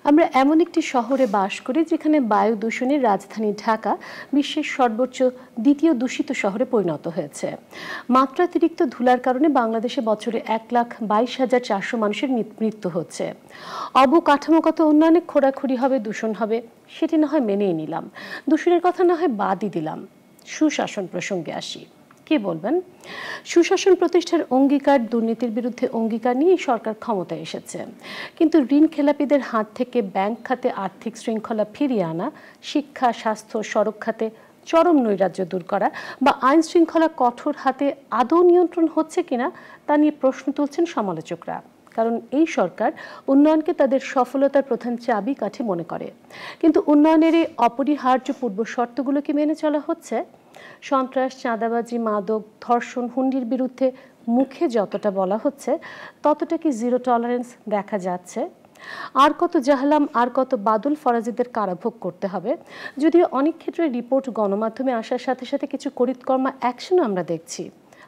আমরা এমন একটি শহরে বাস করি যেখানে বায়ু দূষণের রাজধানী ঢাকা বিশ্বের সর্বোচ্চ দ্বিতীয় দূষিত শহরে পরিণত হয়েছে। মাত্রাতিরিক্ত ধুলার কারণে বাংলাদেশে বছরে 1,22,400 মানুষের মৃত্যু হচ্ছে। অবকাঠামোগত উন্নয়নে খোঁড়াখুড়ি হবে, দূষণ হবে, সেটি না হয় মেনেই নিলাম, দূষণের কথা না হয় বাদই দিলাম। সুশাসন প্রসঙ্গে আসি। কি বলবেন? সুশাসন প্রতিষ্ঠার অঙ্গীকার, দুর্নীতির বিরুদ্ধে অঙ্গীকার নিয়ে সরকার ক্ষমতায় এসেছে, কিন্তু ঋণ খেলাপিদের হাত থেকে ব্যাংক খাতে আর্থিক শৃঙ্খলা ফিরিয়ে আনা, শিক্ষা, স্বাস্থ্য, সড়ক খাতে চরম নৈরাজ্য দূর করা বা আইন শৃঙ্খলা কঠোর হাতে আদৌ নিয়ন্ত্রণ হচ্ছে কিনা তা নিয়ে প্রশ্ন তুলছেন সমালোচকরা। কারণ এই সরকার উন্নয়নকে তাদের সফলতার প্রধান চাবিকাঠি মনে করে, কিন্তু উন্নয়নের এই অপরিহার্য পূর্ব শর্তগুলো কি মেনে চলা হচ্ছে? সন্ত্রাস, চাঁদাবাজি, মাদক, ধর্ষণ, হুন্ডির বিরুদ্ধে মুখে যতটা বলা হচ্ছে ততটা কি জিরো টলারেন্স দেখা যাচ্ছে? আর কত জাহালাম, আর কত বাদুল ফরাজিদের কারাভোগ করতে হবে? যদিও অনেক ক্ষেত্রে রিপোর্ট গণমাধ্যমে আসার সাথে সাথে কিছু করিতকর্মা অ্যাকশনও আমরা দেখছি,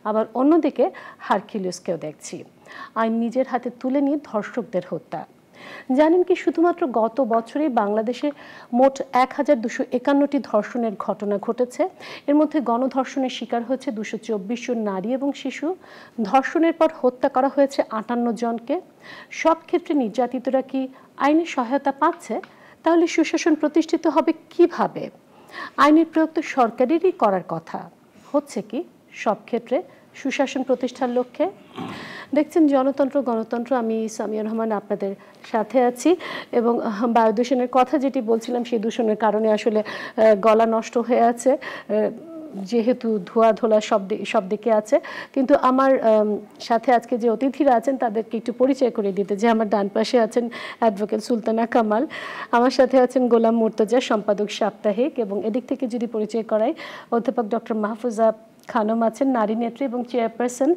আবার অন্যদিকে হারকিউলিসকেও দেখছি আইন নিজের হাতে তুলে নিয়ে ধর্ষকদের হত্যা। জানেন কি, শুধুমাত্র গত বছরেই বাংলাদেশে মোট 1,251টি ধর্ষণের ঘটনা ঘটেছে। এর মধ্যে গণধর্ষণের শিকার হয়েছে 224 জন নারী এবং শিশু। ধর্ষণের পর হত্যা করা হয়েছে 58 জনকে। সব ক্ষেত্রে নির্যাতিতরা কি আইনের সহায়তা পাচ্ছে? তাহলে সুশাসন প্রতিষ্ঠিত হবে কিভাবে? আইনের প্রয়োগ তো সরকারেরই করার কথা, হচ্ছে কি সব ক্ষেত্রে সুশাসন প্রতিষ্ঠার লক্ষ্যে? দেখছেন জনতন্ত্র গণতন্ত্র, আমি সামিয়া রহমান আপনাদের সাথে আছি। এবং বায়ু দূষণের কথা যেটি বলছিলাম, সেই দূষণের কারণে আসলে গলা নষ্ট হয়ে আছে, যেহেতু ধোয়া ধোলা সব দিকে আছে। কিন্তু আমার সাথে আজকে যে অতিথিরা আছেন তাদেরকে একটু পরিচয় করে দিতে, যে আমার ডান পাশে আছেন অ্যাডভোকেট সুলতানা কামাল, আমার সাথে আছেন গোলাম মুর্তজা, সম্পাদক সাপ্তাহিক, এবং এদিক থেকে যদি পরিচয় করাই, অধ্যাপক ডক্টর মাহফুজা খানম আছেন, নারী নেত্রী এবং chairperson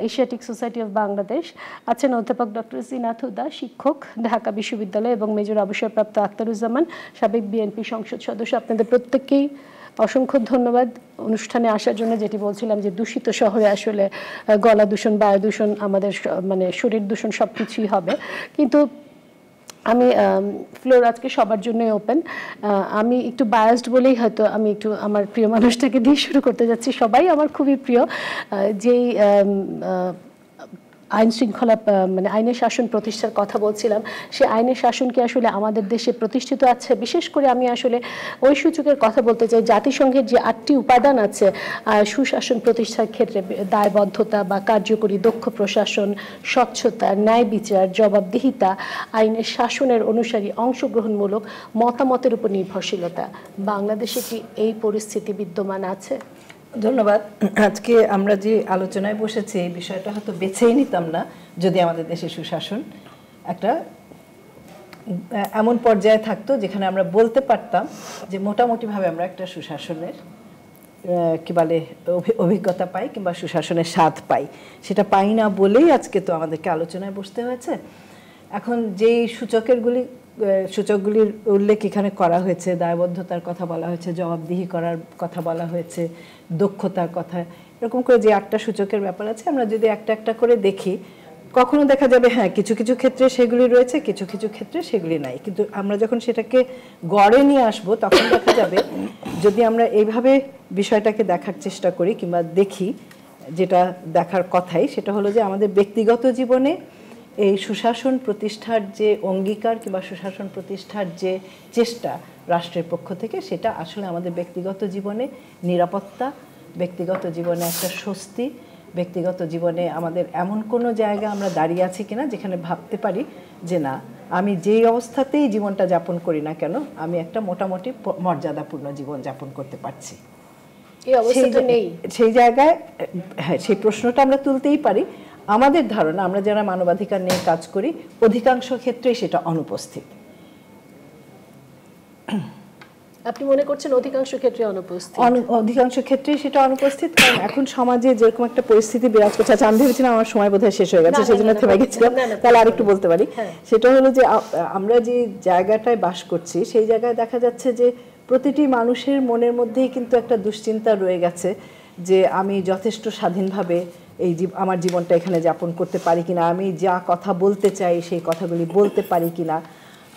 Asiatic society of Bangladesh. আছেন অধ্যাপক ডক্টর জিনাত হুদা, শিক্ষক, ঢাকা বিশ্ববিদ্যালয়, এবং মেজর অবসরপ্রাপ্ত আখতারুজ্জামান, সাবেক বিএনপি সংসদ সদস্য। আপনাদের প্রত্যেককেই অসংখ্য ধন্যবাদ অনুষ্ঠানে আসার জন্য। যেটি বলছিলাম যে দূষিত শহরে আসলে গলা দূষণ, বায়ু দূষণ, আমাদের মানে শরীর দূষণ সব কিছুই হবে। কিন্তু আমি ফ্লোর আজকে সবার জন্যই ওপেন। আমি একটু বায়াসড বলেই হয়তো আমি একটু আমার প্রিয় মানুষটাকে দিয়ে শুরু করতে যাচ্ছি। সবাই আমার খুবই প্রিয়। যেই আইন শৃঙ্খলা মানে আইনের শাসন প্রতিষ্ঠার কথা বলছিলাম, সে আইনের শাসন কি আসলে আমাদের দেশে প্রতিষ্ঠিত আছে? বিশেষ করে আমি আসলে ওই সূচকের কথা বলতে চাই, জাতিসংঘের যে 8টি উপাদান আছে সুশাসন প্রতিষ্ঠার ক্ষেত্রে, দায়বদ্ধতা বা কার্যকরী দক্ষ প্রশাসন, স্বচ্ছতা, ন্যায় বিচার, জবাবদিহিতা, আইনের শাসনের অনুসারী, অংশগ্রহণমূলক, মতামতের উপর নির্ভরশীলতা, বাংলাদেশে কি এই পরিস্থিতি বিদ্যমান আছে? ধন্যবাদ। আজকে আমরা যে আলোচনায় বসেছি এই বিষয়টা হয়তো বেছেই নিতাম না যদি আমাদের দেশে সুশাসন একটা এমন পর্যায়ে থাকতো যেখানে আমরা বলতে পারতাম যে মোটামুটিভাবে আমরা একটা সুশাসনের কি বলে অভিজ্ঞতা পাই কিংবা সুশাসনের স্বাদ পাই। সেটা পাই না বলেই আজকে তো আমাদেরকে আলোচনায় বসতে হয়েছে। এখন যেই সূচকগুলির উল্লেখ এখানে করা হয়েছে, দায়বদ্ধতার কথা বলা হয়েছে, জবাবদিহি করার কথা বলা হয়েছে, দক্ষতার কথা, এরকম করে যে 8টা সূচকের ব্যাপার আছে, আমরা যদি একটা একটা করে দেখি, কখনো দেখা যাবে হ্যাঁ কিছু কিছু ক্ষেত্রে সেগুলি রয়েছে, কিছু কিছু ক্ষেত্রে সেগুলি নাই। কিন্তু আমরা যখন সেটাকে গড়ে নিয়ে আসবো তখন দেখা যাবে যদি আমরা এইভাবে বিষয়টাকে দেখার চেষ্টা করি কিংবা দেখি, যেটা দেখার কথাই সেটা হলো যে আমাদের ব্যক্তিগত জীবনে এই সুশাসন প্রতিষ্ঠার যে অঙ্গীকার কিংবা সুশাসন প্রতিষ্ঠার যে চেষ্টা রাষ্ট্রের পক্ষ থেকে, সেটা আসলে আমাদের ব্যক্তিগত জীবনে নিরাপত্তা, ব্যক্তিগত জীবনে একটা স্বস্তি, ব্যক্তিগত জীবনে আমাদের এমন কোনো জায়গা আমরা দাঁড়িয়ে আছি কিনা যেখানে ভাবতে পারি যে না, আমি যেই অবস্থাতেই জীবনটা যাপন করি না কেন আমি একটা মোটামুটি মর্যাদাপূর্ণ জীবন যাপন করতে পারছি। সেই জায়গায় হ্যাঁ, সেই প্রশ্নটা আমরা তুলতেই পারি। আমাদের ধারণা, আমরা যারা মানবাধিকার নিয়ে কাজ করি, অধিকাংশ ক্ষেত্রেই সেটা অনুপস্থিত। আপনি মনে করছেন অধিকাংশ ক্ষেত্রে অনুপস্থিত? অধিকাংশ ক্ষেত্রেই সেটা অনুপস্থিত। কারণ এখন সমাজে যেরকম একটা পরিস্থিতি বিরাজ করছে, আচ্ছা আমি ভেবেছিলাম আমার সময় বোধহয় শেষ হয়ে গেছে, সেজন্য থেমে গেছিলাম, তাহলে আরেকটু বলতে পারি। সেটা হলো যে আমরা যে জায়গাটায় বাস করছি সেই জায়গায় দেখা যাচ্ছে যে প্রতিটি মানুষের মনের মধ্যেই কিন্তু একটা দুশ্চিন্তা রয়ে গেছে যে আমি যথেষ্ট স্বাধীনভাবে আমার জীবনটা এখানে যাপন করতে পারি কিনা, আমি যা কথা বলতে চাই সেই কথাগুলি বলতে পারি কিনা,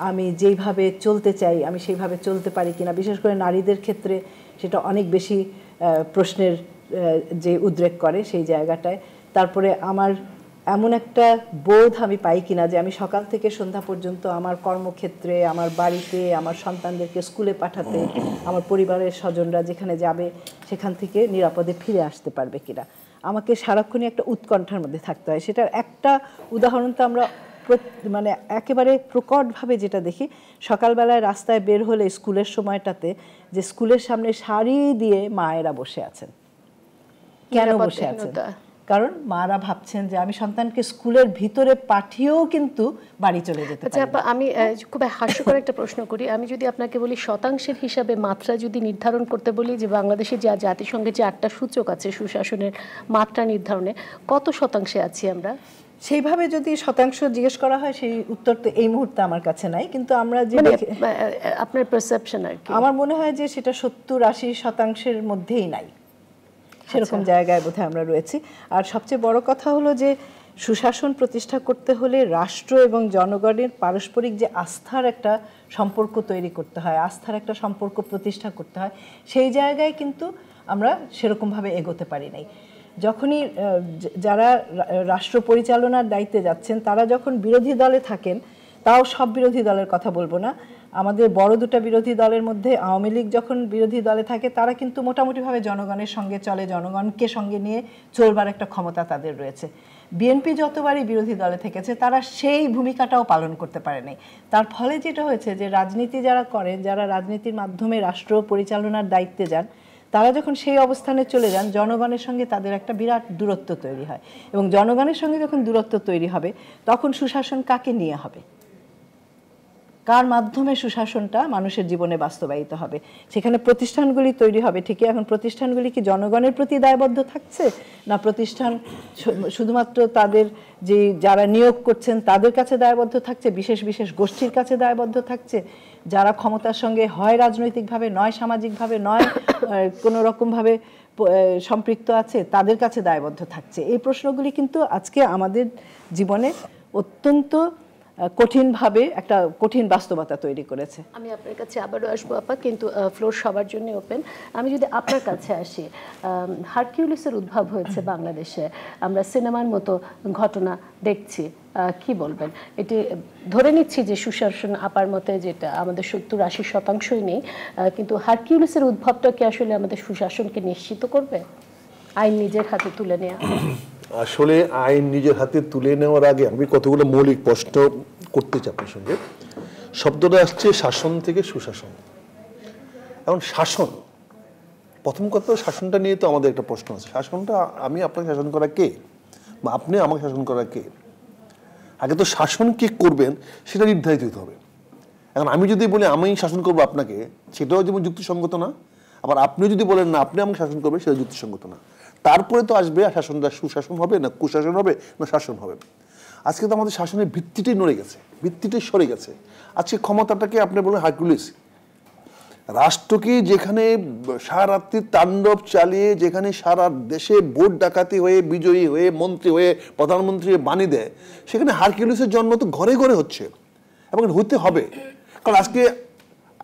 আমি যেইভাবে চলতে চাই আমি সেইভাবে চলতে পারি কিনা, বিশেষ করে নারীদের ক্ষেত্রে সেটা অনেক বেশি প্রশ্নের যে উদ্রেক করে সেই জায়গাটায়। তারপরে আমার এমন একটা বোধ আমি পাই কিনা যে আমি সকাল থেকে সন্ধ্যা পর্যন্ত আমার কর্মক্ষেত্রে, আমার বাড়িতে, আমার সন্তানদেরকে স্কুলে পাঠাতে, আমার পরিবারের স্বজনরা যেখানে যাবে সেখান থেকে নিরাপদে ফিরে আসতে পারবে কিনা, আমাকে সারাক্ষণই একটা উৎকণ্ঠার মধ্যে থাকতে হয়। সেটার একটা উদাহরণ তো আমরা মানে একেবারে প্রকটভাবে যেটা দেখি, সকালবেলায় রাস্তায় বের হলে স্কুলের সময়টাতে যে স্কুলের সামনে সারি দিয়ে মায়েরা বসে আছেন। কেন বসে আছেন? কারণ মারা ভাবছেন যে আমি সন্তানকে স্কুলের ভিতরে পাঠিয়েও কিন্তু বাড়ি চলে যেতে পারি। আচ্ছা, আমি খুব হাস্যকর একটা প্রশ্ন করি। আমি যদি আপনাকে বলি শতাংশের হিসাবে মাত্রা যদি নির্ধারণ করতে বলি, যে বাংলাদেশে যা জাতিসংঘের যে 8টা সূচক আছে সুশাসনের মাত্রা নির্ধারণে, কত শতাংশে আছি আমরা? সেইভাবে যদি শতাংশ জিজ্ঞেস করা হয় সেই উত্তর তো এই মুহূর্তে আমার কাছে নাই, কিন্তু আমরা যে আপনার পারসেপশন আর কি, আমার মনে হয় যে সেটা 70-80% মধ্যেই নাই, সেরকম জায়গায় বোধহয় আমরা রয়েছি। আর সবচেয়ে বড় কথা হলো যে সুশাসন প্রতিষ্ঠা করতে হলে রাষ্ট্র এবং জনগণের পারস্পরিক যে আস্থার একটা সম্পর্ক তৈরি করতে হয়, আস্থার একটা সম্পর্ক প্রতিষ্ঠা করতে হয়, সেই জায়গায় কিন্তু আমরা সেরকমভাবে এগোতে পারি নাই। যখনই যারা রাষ্ট্র পরিচালনার দায়িত্বে যাচ্ছেন তারা যখন বিরোধী দলে থাকেন, তাও সব বিরোধী দলের কথা বলবো না, আমাদের বড় দুটো বিরোধী দলের মধ্যে আওয়ামী লীগ যখন বিরোধী দলে থাকে তারা কিন্তু মোটামুটিভাবে জনগণের সঙ্গে চলে, জনগণকে সঙ্গে নিয়ে চলবার একটা ক্ষমতা তাদের রয়েছে। বিএনপি যতবারই বিরোধী দলে থেকেছে তারা সেই ভূমিকাটাও পালন করতে পারেনি। তার ফলে যেটা হয়েছে যে রাজনীতি যারা করেন, যারা রাজনীতির মাধ্যমে রাষ্ট্র পরিচালনার দায়িত্বে যান, তারা যখন সেই অবস্থানে চলে যান জনগণের সঙ্গে তাদের একটা বিরাট দূরত্ব তৈরি হয়, এবং জনগণের সঙ্গে যখন দূরত্ব তৈরি হবে তখন সুশাসন কাকে নিয়ে হবে, কার মাধ্যমে সুশাসনটা মানুষের জীবনে বাস্তবায়িত হবে? সেখানে প্রতিষ্ঠানগুলি তৈরি হবে ঠিকই, এখন প্রতিষ্ঠানগুলি কি জনগণের প্রতি দায়বদ্ধ থাকছে, না প্রতিষ্ঠান শুধুমাত্র তাদের যে যারা নিয়োগ করছেন তাদের কাছে দায়বদ্ধ থাকছে, বিশেষ বিশেষ গোষ্ঠীর কাছে দায়বদ্ধ থাকছে, যারা ক্ষমতার সঙ্গে হয় রাজনৈতিকভাবে নয় সামাজিকভাবে নয় কোনো রকমভাবে সম্পৃক্ত আছে তাদের কাছে দায়বদ্ধ থাকছে? এই প্রশ্নগুলি কিন্তু আজকে আমাদের জীবনে অত্যন্ত কঠিনভাবে একটা কঠিন বাস্তবতা তৈরি করেছে। আমি আপনার কাছে আবারও আসবো আপা, কিন্তু ফ্লোর সবার জন্য ওপেন। আমি যদি আপনার কাছে আসি, হারকিউলিসের উদ্ভব হয়েছে বাংলাদেশে, আমরা সিনেমার মতো ঘটনা দেখছি, কি বলবেন? এটি ধরে নিচ্ছি যে সুশাসন আপার মতে যেটা আমাদের 70-80% নেই, কিন্তু হারকিউলিসের উদ্ভবটা কি আসলে আমাদের সুশাসনকে নিশ্চিত করবে? আইন নিজের হাতে তুলে নেওয়া? আসলে আইন নিজের হাতে তুলে নেওয়ার আগে আমি কতগুলো মৌলিক প্রশ্ন করতে চাই আপনার সঙ্গে। শব্দটা আসছে শাসন থেকে সুশাসন। এখন শাসন, প্রথম কথা শাসনটা নিয়ে তো আমাদের একটা প্রশ্ন আছে। শাসনটা আমি আপনাকে শাসন করা কে, বা আপনি আমাকে শাসন করা কে? আগে তো শাসন কে করবেন সেটা নির্ধারিত হতে হবে। এখন আমি যদি বলি আমি শাসন করবো আপনাকে, সেটাও যেমন যুক্তিসঙ্গত না, আবার আপনি যদি বলেন না আপনি আমাকে শাসন করবেন সেটা যুক্তিসঙ্গত না। তারপরে তো আসবে শাসনটা সুশাসন হবে না কুশাসন হবে না শাসন হবে। আজকে তো আমাদের শাসনের ভিত্তিটাই নড়ে গেছে, ভিত্তিটাই সরে গেছে। আজকে ক্ষমতাটাকে আপনি বলেন হারকিউলিস, রাষ্ট্রকে যেখানে সারা রাত্রি তাণ্ডব চালিয়ে, যেখানে সারা দেশে ভোট ডাকাতি হয়ে বিজয়ী হয়ে মন্ত্রী হয়ে প্রধানমন্ত্রী বাণী দেয়, সেখানে হারকিউলিসের জন্ম তো ঘরে ঘরে হচ্ছে এবং হতে হবে। কারণ আজকে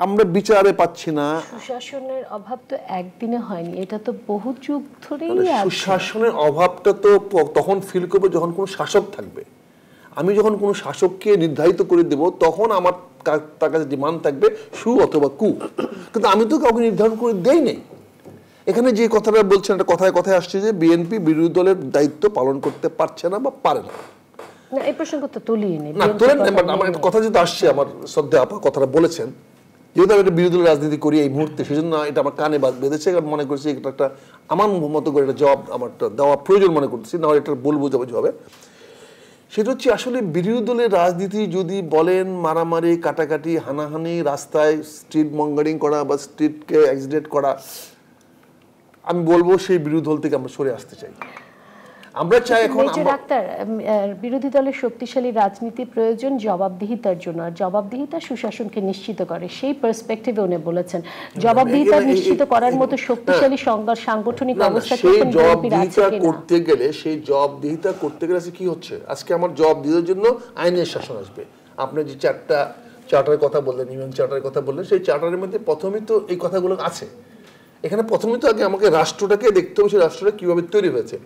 আমরা বিচারে পাচ্ছি না। সুশাসনের অভাব তো একদিনে হয়নি, এটা তো বহু যুগ ধরেই আছে। সুশাসনের অভাবটা তো তখন ফিল করবো যখন কোনো শাসক থাকবে। আমি যখন কোনো শাসককে নির্ধারিত করে দেব তখন আমার তার কাছে ডিমান্ড থাকবে সু অথবা কু, কিন্তু আমি তো কাউকে নির্ধারণ করে দেই নেই। এখানে যে কথাটা বলছেন একটা কথায় কথায় আসছে যে বিএনপি বিরোধী দলের দায়িত্ব পালন করতে পারছে না বা পারে না। না, এই প্রসঙ্গ তো তুলিয়ে নেই না, তোলেন না, বাট আমার একটা কথা যেহেতু আসছে, আমার শ্রদ্ধা আপা কথাটা বলেছেন, যেহেতু আমি একটা বিরোধী দলের রাজনীতি করি এই মুহূর্তে, সেজন্য এটা আমার কানে বেঁধেছে, মনে করছি এটা একটা আমার মতো করে একটা জবাব আমার দেওয়া প্রয়োজন মনে করতেছি, না এটা বলবো হবে। সেটা হচ্ছে আসলে বিরোধী দলের রাজনীতি যদি বলেন মারামারি কাটাকাটি হানাহানি, রাস্তায় স্ট্রিট মঙ্গারিং করা বা স্ট্রিটকে অ্যাক্সিডেন্ট করা, আমি বলবো সেই বিরোধী দল থেকে আমরা সরে আসতে চাই। আমরা চাই এখন ডাক্তার, বিরোধী দলের শক্তিশালী রাজনীতি প্রয়োজন জবাবদিহিতার জন্য, আর জবাবদিহিতা সুশাসনকে নিশ্চিত করে। সেই পার্সপেক্টিভে উনি বলেছেন জবাবদিহিতা নিশ্চিত করার মতো শক্তিশালী সাংগঠনিক অবস্থা করতে গেলে, সেই জবাবদিহিতা করতে গেলে কি হচ্ছে, আজকে আমার জবাবদিহিতার জন্য আইনের শাসন আসবে। আপনি যে 4টা চার্টারের কথা বললেন, ইউএন চার্টারের কথা বললেন, সেই চার্টারের মধ্যে প্রথমেই তো এই কথাগুলো আছে। এখানে প্রথমেই তো আগে আমাকে রাষ্ট্রটাকে দেখতে হবে, সেই রাষ্ট্রটা কীভাবে তৈরি হয়েছে।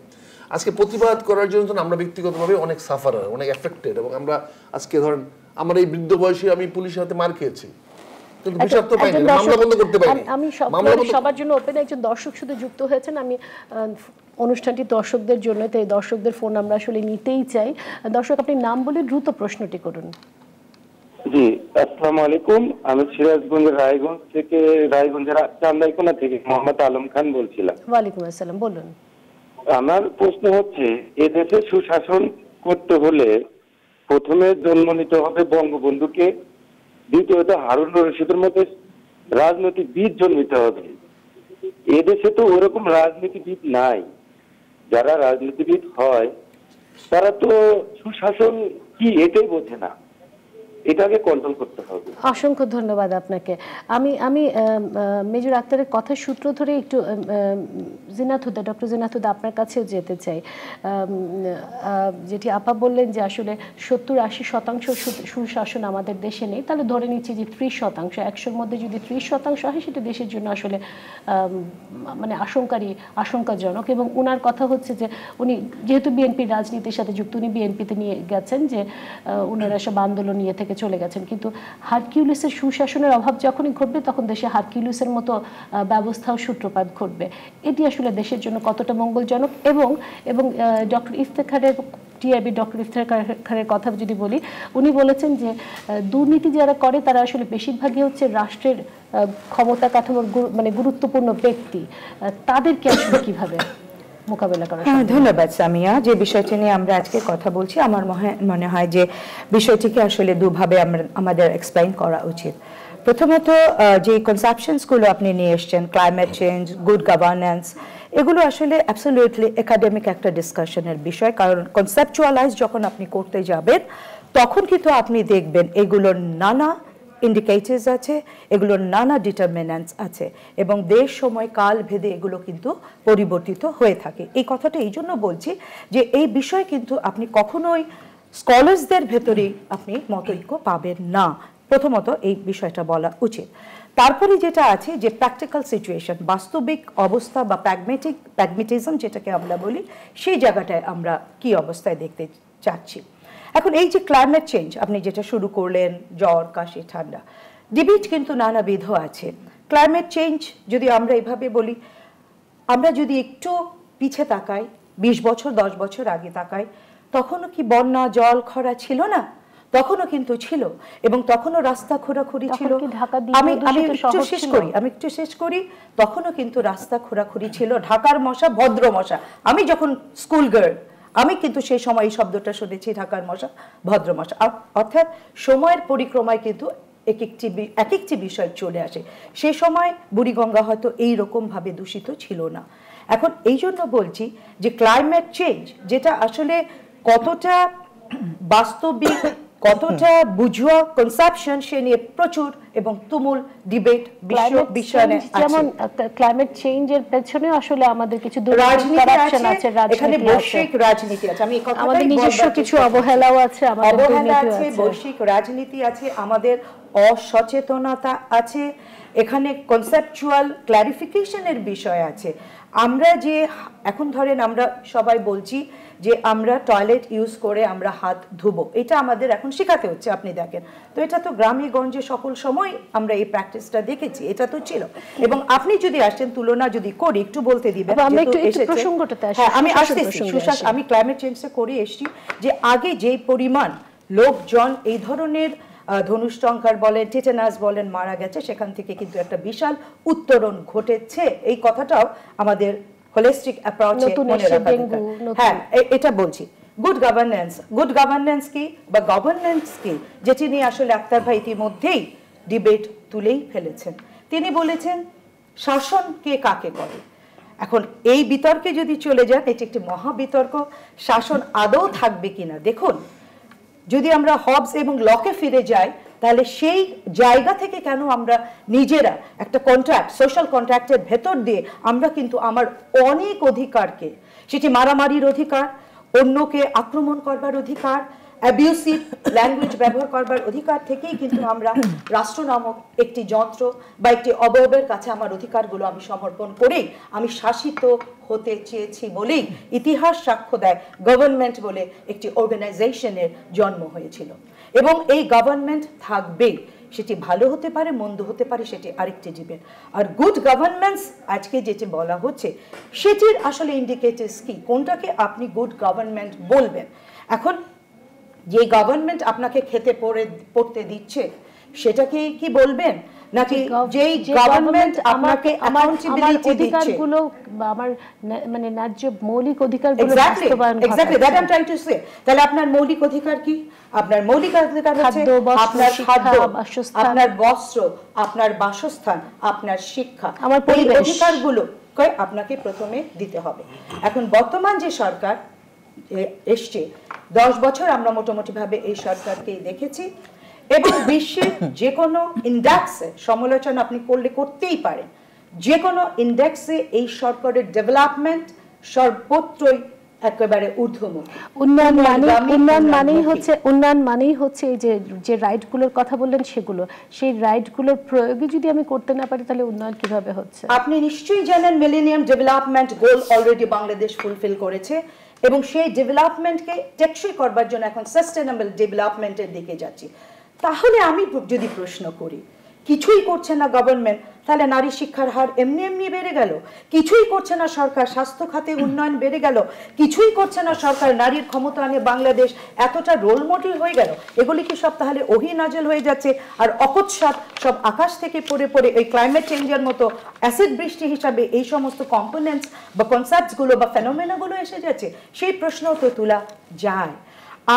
আজকে প্রতিবাদ করার জন্য আমরা ব্যক্তিগতভাবে অনেক সাফারার, অনেক এফেক্টেড, এবং আমরা আজকে ধরেন আমার এই বৃদ্ধ বয়সে আমি পুলিশের হাতে মার খেয়েছি, কিন্তু বিচার তো পাইনি, মামলা বন্ধ করতে পারিনি। আমি সবার জন্য ওপেন, একজন দর্শক শুধু যুক্ত হয়েছেন, আমি অনুষ্ঠানটি দর্শকদের জন্য, তাই দর্শকদের ফোন আমরা আসলে নিতেই চাই। দর্শক, আপনি নাম বলে দ্রুত প্রশ্নটি করুন। জি, আসসালামু আলাইকুম। আমি সিরাজগঞ্জের রায়গঞ্জের চান্দাইকোনা থেকে মোহাম্মদ আলম খান বলছিলাম। ওয়ালাইকুম আসসালাম, বলুন। আমার প্রশ্ন হচ্ছে, এদেশে সুশাসন করতে হলে প্রথমে জন্ম নিতে হবে বঙ্গবন্ধুকে, দ্বিতীয়ত হারুন রশিদের মতো রাজনীতিবিদ জন্মিতে হবে। এদেশে তো ওরকম রাজনীতিবিদ নাই। যারা রাজনীতিবিদ হয় তারা তো সুশাসন কি এটাই বোঝে না, এটাকে কন্ট্রোল করতে হবে। অসংখ্য ধন্যবাদ আপনাকে। আমি মেজর আক্তারের কথা সূত্র ধরে একটু ডক্টর জিনাত হুদা আপনার কাছেও যেতে চাই। যেটি আপা বললেন যে আসলে 70-80% সুশাসন আমাদের দেশে নেই, তাহলে ধরে নিচ্ছি যে 30%, 100-র মধ্যে যদি 30% হয় সেটা দেশের জন্য আসলে মানে আশঙ্কাজনক। এবং ওনার কথা হচ্ছে যে উনি যেহেতু বিএনপির রাজনীতির সাথে যুক্ত, উনি বিএনপিতে নিয়ে গেছেন যে ওনারা সব আন্দোলন নিয়ে থেকে চলে গেছেন, কিন্তু হারকিউলিসের সুশাসনের অভাব যখনই ঘটবে তখন দেশে হারকিউলিসের মতো ব্যবস্থাও সূত্রপাত ঘটবে। এটি আসলে দেশের জন্য কতটা মঙ্গলজনক? এবং ডক্টর ইফতেখারের টিআইবি ডক্টর ইফতেখারের কথা যদি বলি, উনি বলেছেন যে দুর্নীতি যারা করে তারা আসলে বেশিরভাগই হচ্ছে রাষ্ট্রের ক্ষমতা কাঠামোর মানে গুরুত্বপূর্ণ ব্যক্তি, তাদেরকে আসলে কিভাবে মোকাবেলা করা? ধন্যবাদ সামিয়া। যে বিষয়টি নিয়ে আমরা আজকে কথা বলছি, আমার মনে হয় যে বিষয়টিকে আসলে দুভাবে আমাদের এক্সপ্লেইন করা উচিত। প্রথমত, যে কনসেপশনসগুলো আপনি নিয়ে এসছেন, ক্লাইমেট চেঞ্জ, গুড গভর্নেন্স, এগুলো আসলে অ্যাবসলিউটলি একাডেমিক একটা ডিসকাশনের বিষয়। কারণ কনসেপচুয়ালাইজ যখন আপনি করতে যাবেন তখন কিন্তু আপনি দেখবেন এগুলোর নানা ইন্ডিকেটরস আছে, এগুলোর নানা ডিটারমিন্যান্টস আছে, এবং দেশ সময় কাল ভেদে এগুলো কিন্তু পরিবর্তিত হয়ে থাকে। এই কথাটা এই জন্য বলছি যে এই বিষয়ে কিন্তু আপনি কখনোই স্কলার্সদের ভেতরেই আপনি মতৈক্য পাবেন না। প্রথমত এই বিষয়টা বলা উচিত। তারপরে যেটা আছে যে প্র্যাকটিক্যাল সিচুয়েশন, বাস্তবিক অবস্থা বা প্র্যাগমেটিজম যেটাকে আমরা বলি, সেই জায়গাটায় আমরা কি অবস্থায় দেখতে চাচ্ছি। এখন এই যে ক্লাইমেট চেঞ্জ আপনি যেটা শুরু করলেন, জ্বর, কাশি, ঠান্ডা, ডিবেট কিন্তু নানাবিধ আছে। ক্লাইমেট চেঞ্জ যদি আমরা এইভাবে বলি, আমরা যদি একটু পিছে তাকাই, 20 বছর 10 বছর আগে তাকাই, তখনও কি বন্যা, জল, খরা ছিল না? তখনও কিন্তু ছিল, এবং তখনও রাস্তা খোঁড়াখুড়ি ছিল। আমি একটু শেষ করি। তখনও কিন্তু রাস্তা খোঁড়াখুড়ি ছিল। ঢাকার মশা ভদ্র মশা। আমি যখন স্কুল গার্ল, আমি কিন্তু সেই সময় এই শব্দটা শুনেছি, ঢাকার মশা ভদ্র মশা। অর্থাৎ সময়ের পরিক্রমায় কিন্তু এক একটি বিষয় চলে আসে। সেই সময় বুড়িগঙ্গা হয়তো এইরকমভাবে দূষিত ছিল না। এখন এই জন্য বলছি যে ক্লাইমেট চেঞ্জ যেটা আসলে কতটা বাস্তবিক, কতটা বুঝুয়া কনসেপশন, সে নিয়ে প্রচুর এবং তুমুল ডিবেট বিষয়ে আছে। যেমন ক্লাইমেট চেঞ্জের পেছনে আসলে আমাদের কিছু রাজনীতি আছে, এখানে বৈশ্বিক রাজনীতি আছে, আমি আমাদের নিজস্ব কিছু অবহেলাও আছে, আমাদের বৈশ্বিক রাজনীতি আছে, আমাদের অসচেতনতা আছে, এখানে কনসেপচুয়াল ক্লারিফিকেশনের বিষয় আছে। আমরা যে এখন ধরেন আমরা সবাই বলছি যে আমরা টয়লেট ইউজ করে আমরা হাত ধুবো, এটা আমাদের এখন শেখাতে হচ্ছে। আপনি দেখেন তো এটা তো গ্রামে গঞ্জে সকল সময় আমরা এই প্র্যাকটিসটা দেখেছি, এটা তো ছিল। এবং আপনি যদি আসেন, তুলনা যদি করি, একটু বলতে দিবেন, আমি আসতেছি, আমি ক্লাইমেট চেঞ্জটা করে এসেছি যে আগে যেই পরিমাণ লোকজন এই ধরনের ধনুষ্টঙ্কার বলেন, টিটেনাস বলেন মারা গেছে, সেখান থেকে কিন্তু একটা বিশাল উত্তরণ ঘটেছে। এই কথাটাও আমাদের হোলিস্টিক অ্যাপ্রোচে মনে রাখা দরকার। হ্যাঁ, এটা বলছি। গুড গভর্নেন্স কি বা গভর্নেন্স কি, যেটি নিয়ে আসলে আক্তার ভাই ইতিমধ্যেই ডিবেট তুলেই ফেলেছেন। তিনি বলেছেন শাসন কে কাকে করে। এখন এই বিতর্কে যদি চলে যান, এটি একটি মহা বিতর্ক। শাসন আদৌ থাকবে কিনা, দেখুন যদি আমরা হবস এবং লকে ফিরে যাই, তাহলে সেই জায়গা থেকে কেন আমরা নিজেরা একটা কন্ট্রাক্ট, সোশ্যাল কন্ট্রাক্টের ভেতর দিয়ে আমরা কিন্তু আমার অনেক অধিকারকে, সেটি মারামারির অধিকার, অন্যকে আক্রমণ করবার অধিকার, অ্যাবিউসিভ ল্যাঙ্গুয়েজ ব্যবহার করবার অধিকার থেকেই কিন্তু আমরা রাষ্ট্র নামক একটি যন্ত্র বা একটি অবয়বের কাছে আমার অধিকারগুলো আমি সমর্পণ করেই আমি শাসিত হতে চেয়েছি বলেই ইতিহাস সাক্ষ্য দেয় গভর্নমেন্ট বলে একটি অর্গানাইজেশনের জন্ম হয়েছিল এবং এই গভর্নমেন্ট থাকবেই। সেটি ভালো হতে পারে, মন্দ হতে পারে, সেটি আরেকটি জীবন। আর গুড গভর্নেন্স আজকে যেটি বলা হচ্ছে সেটির আসলে ইন্ডিকেটরস কি, কোনটাকে আপনি গুড গভর্নমেন্ট বলবেন? এখন যে গভর্নমেন্ট আপনাকে খেতে পড়তে দিচ্ছে সেটাকে কি বলবেন, নাকি যেই গভর্নমেন্ট আপনাকে অ্যাকাউন্টেবিলিটি দিচ্ছে, অধিকারগুলো আমার মানে ন্যায্য মৌলিক অধিকারগুলো বাস্তবায়ন করা? Exactly that I am trying to say. তাহলে আপনার মৌলিক অধিকার কি? আপনার মৌলিক অধিকার হচ্ছে আপনার খাদ্য, আপনার বস্ত্র, আপনার বাসস্থান, আপনার শিক্ষা, আমার পরিবেশ। এই অধিকারগুলো আপনাকে প্রথমে দিতে হবে। এখন বর্তমান যে সরকার এসছে, 10 বছর আমরা মোটামুটি ভাবে এই সরকারকে দেখেছি এবং বিশ্বের যে কোনো ইন্ডেক্সে সমালোচনা আপনি করতেই পারেন, যে কোনো ইন্ডেক্সে এই সরকারের ডেভেলপমেন্ট সর্বত্রই একেবারে ঊর্ধ্বমুখী। উন্নয়ন মানেই হচ্ছে এই যে রাইটগুলোর কথা বললেন সেগুলো, সেই রাইটগুলোর প্রয়োগে যদি আমি করতে না পারি তাহলে উন্নয়ন কিভাবে হচ্ছে? আপনি নিশ্চয়ই জানেন millennium development goal already Bangladesh fulfil করেছে এবং সেই ডেভেলপমেন্টকে টেকসই করবার জন্য এখন সাস্টেনেবল ডেভেলপমেন্টের দিকে যাচ্ছি। তাহলে আমি যদি প্রশ্ন করি, কিছুই করছে না গভর্নমেন্ট, তাহলে নারী শিক্ষার হার এমনি এমনি বেড়ে গেল? কিছুই করছে না সরকার, স্বাস্থ্য খাতে উন্নয়ন বেড়ে গেল? কিছুই করছে না সরকার, নারীর ক্ষমতায়নে বাংলাদেশ এতটা রোল মডেল হয়ে গেল? এগুলি কি সব তাহলে ওহি নাজেল হয়ে যাচ্ছে আর অকস্মাৎ সব আকাশ থেকে পড়ে পড়ে এই ক্লাইমেট চেঞ্জের মতো অ্যাসিড বৃষ্টি হিসাবে এই সমস্ত কম্পোনেন্টস বা কনসেপ্টসগুলো বা ফেনোমেনাগুলো এসে যাচ্ছে? সেই প্রশ্নও তো তোলা যায়।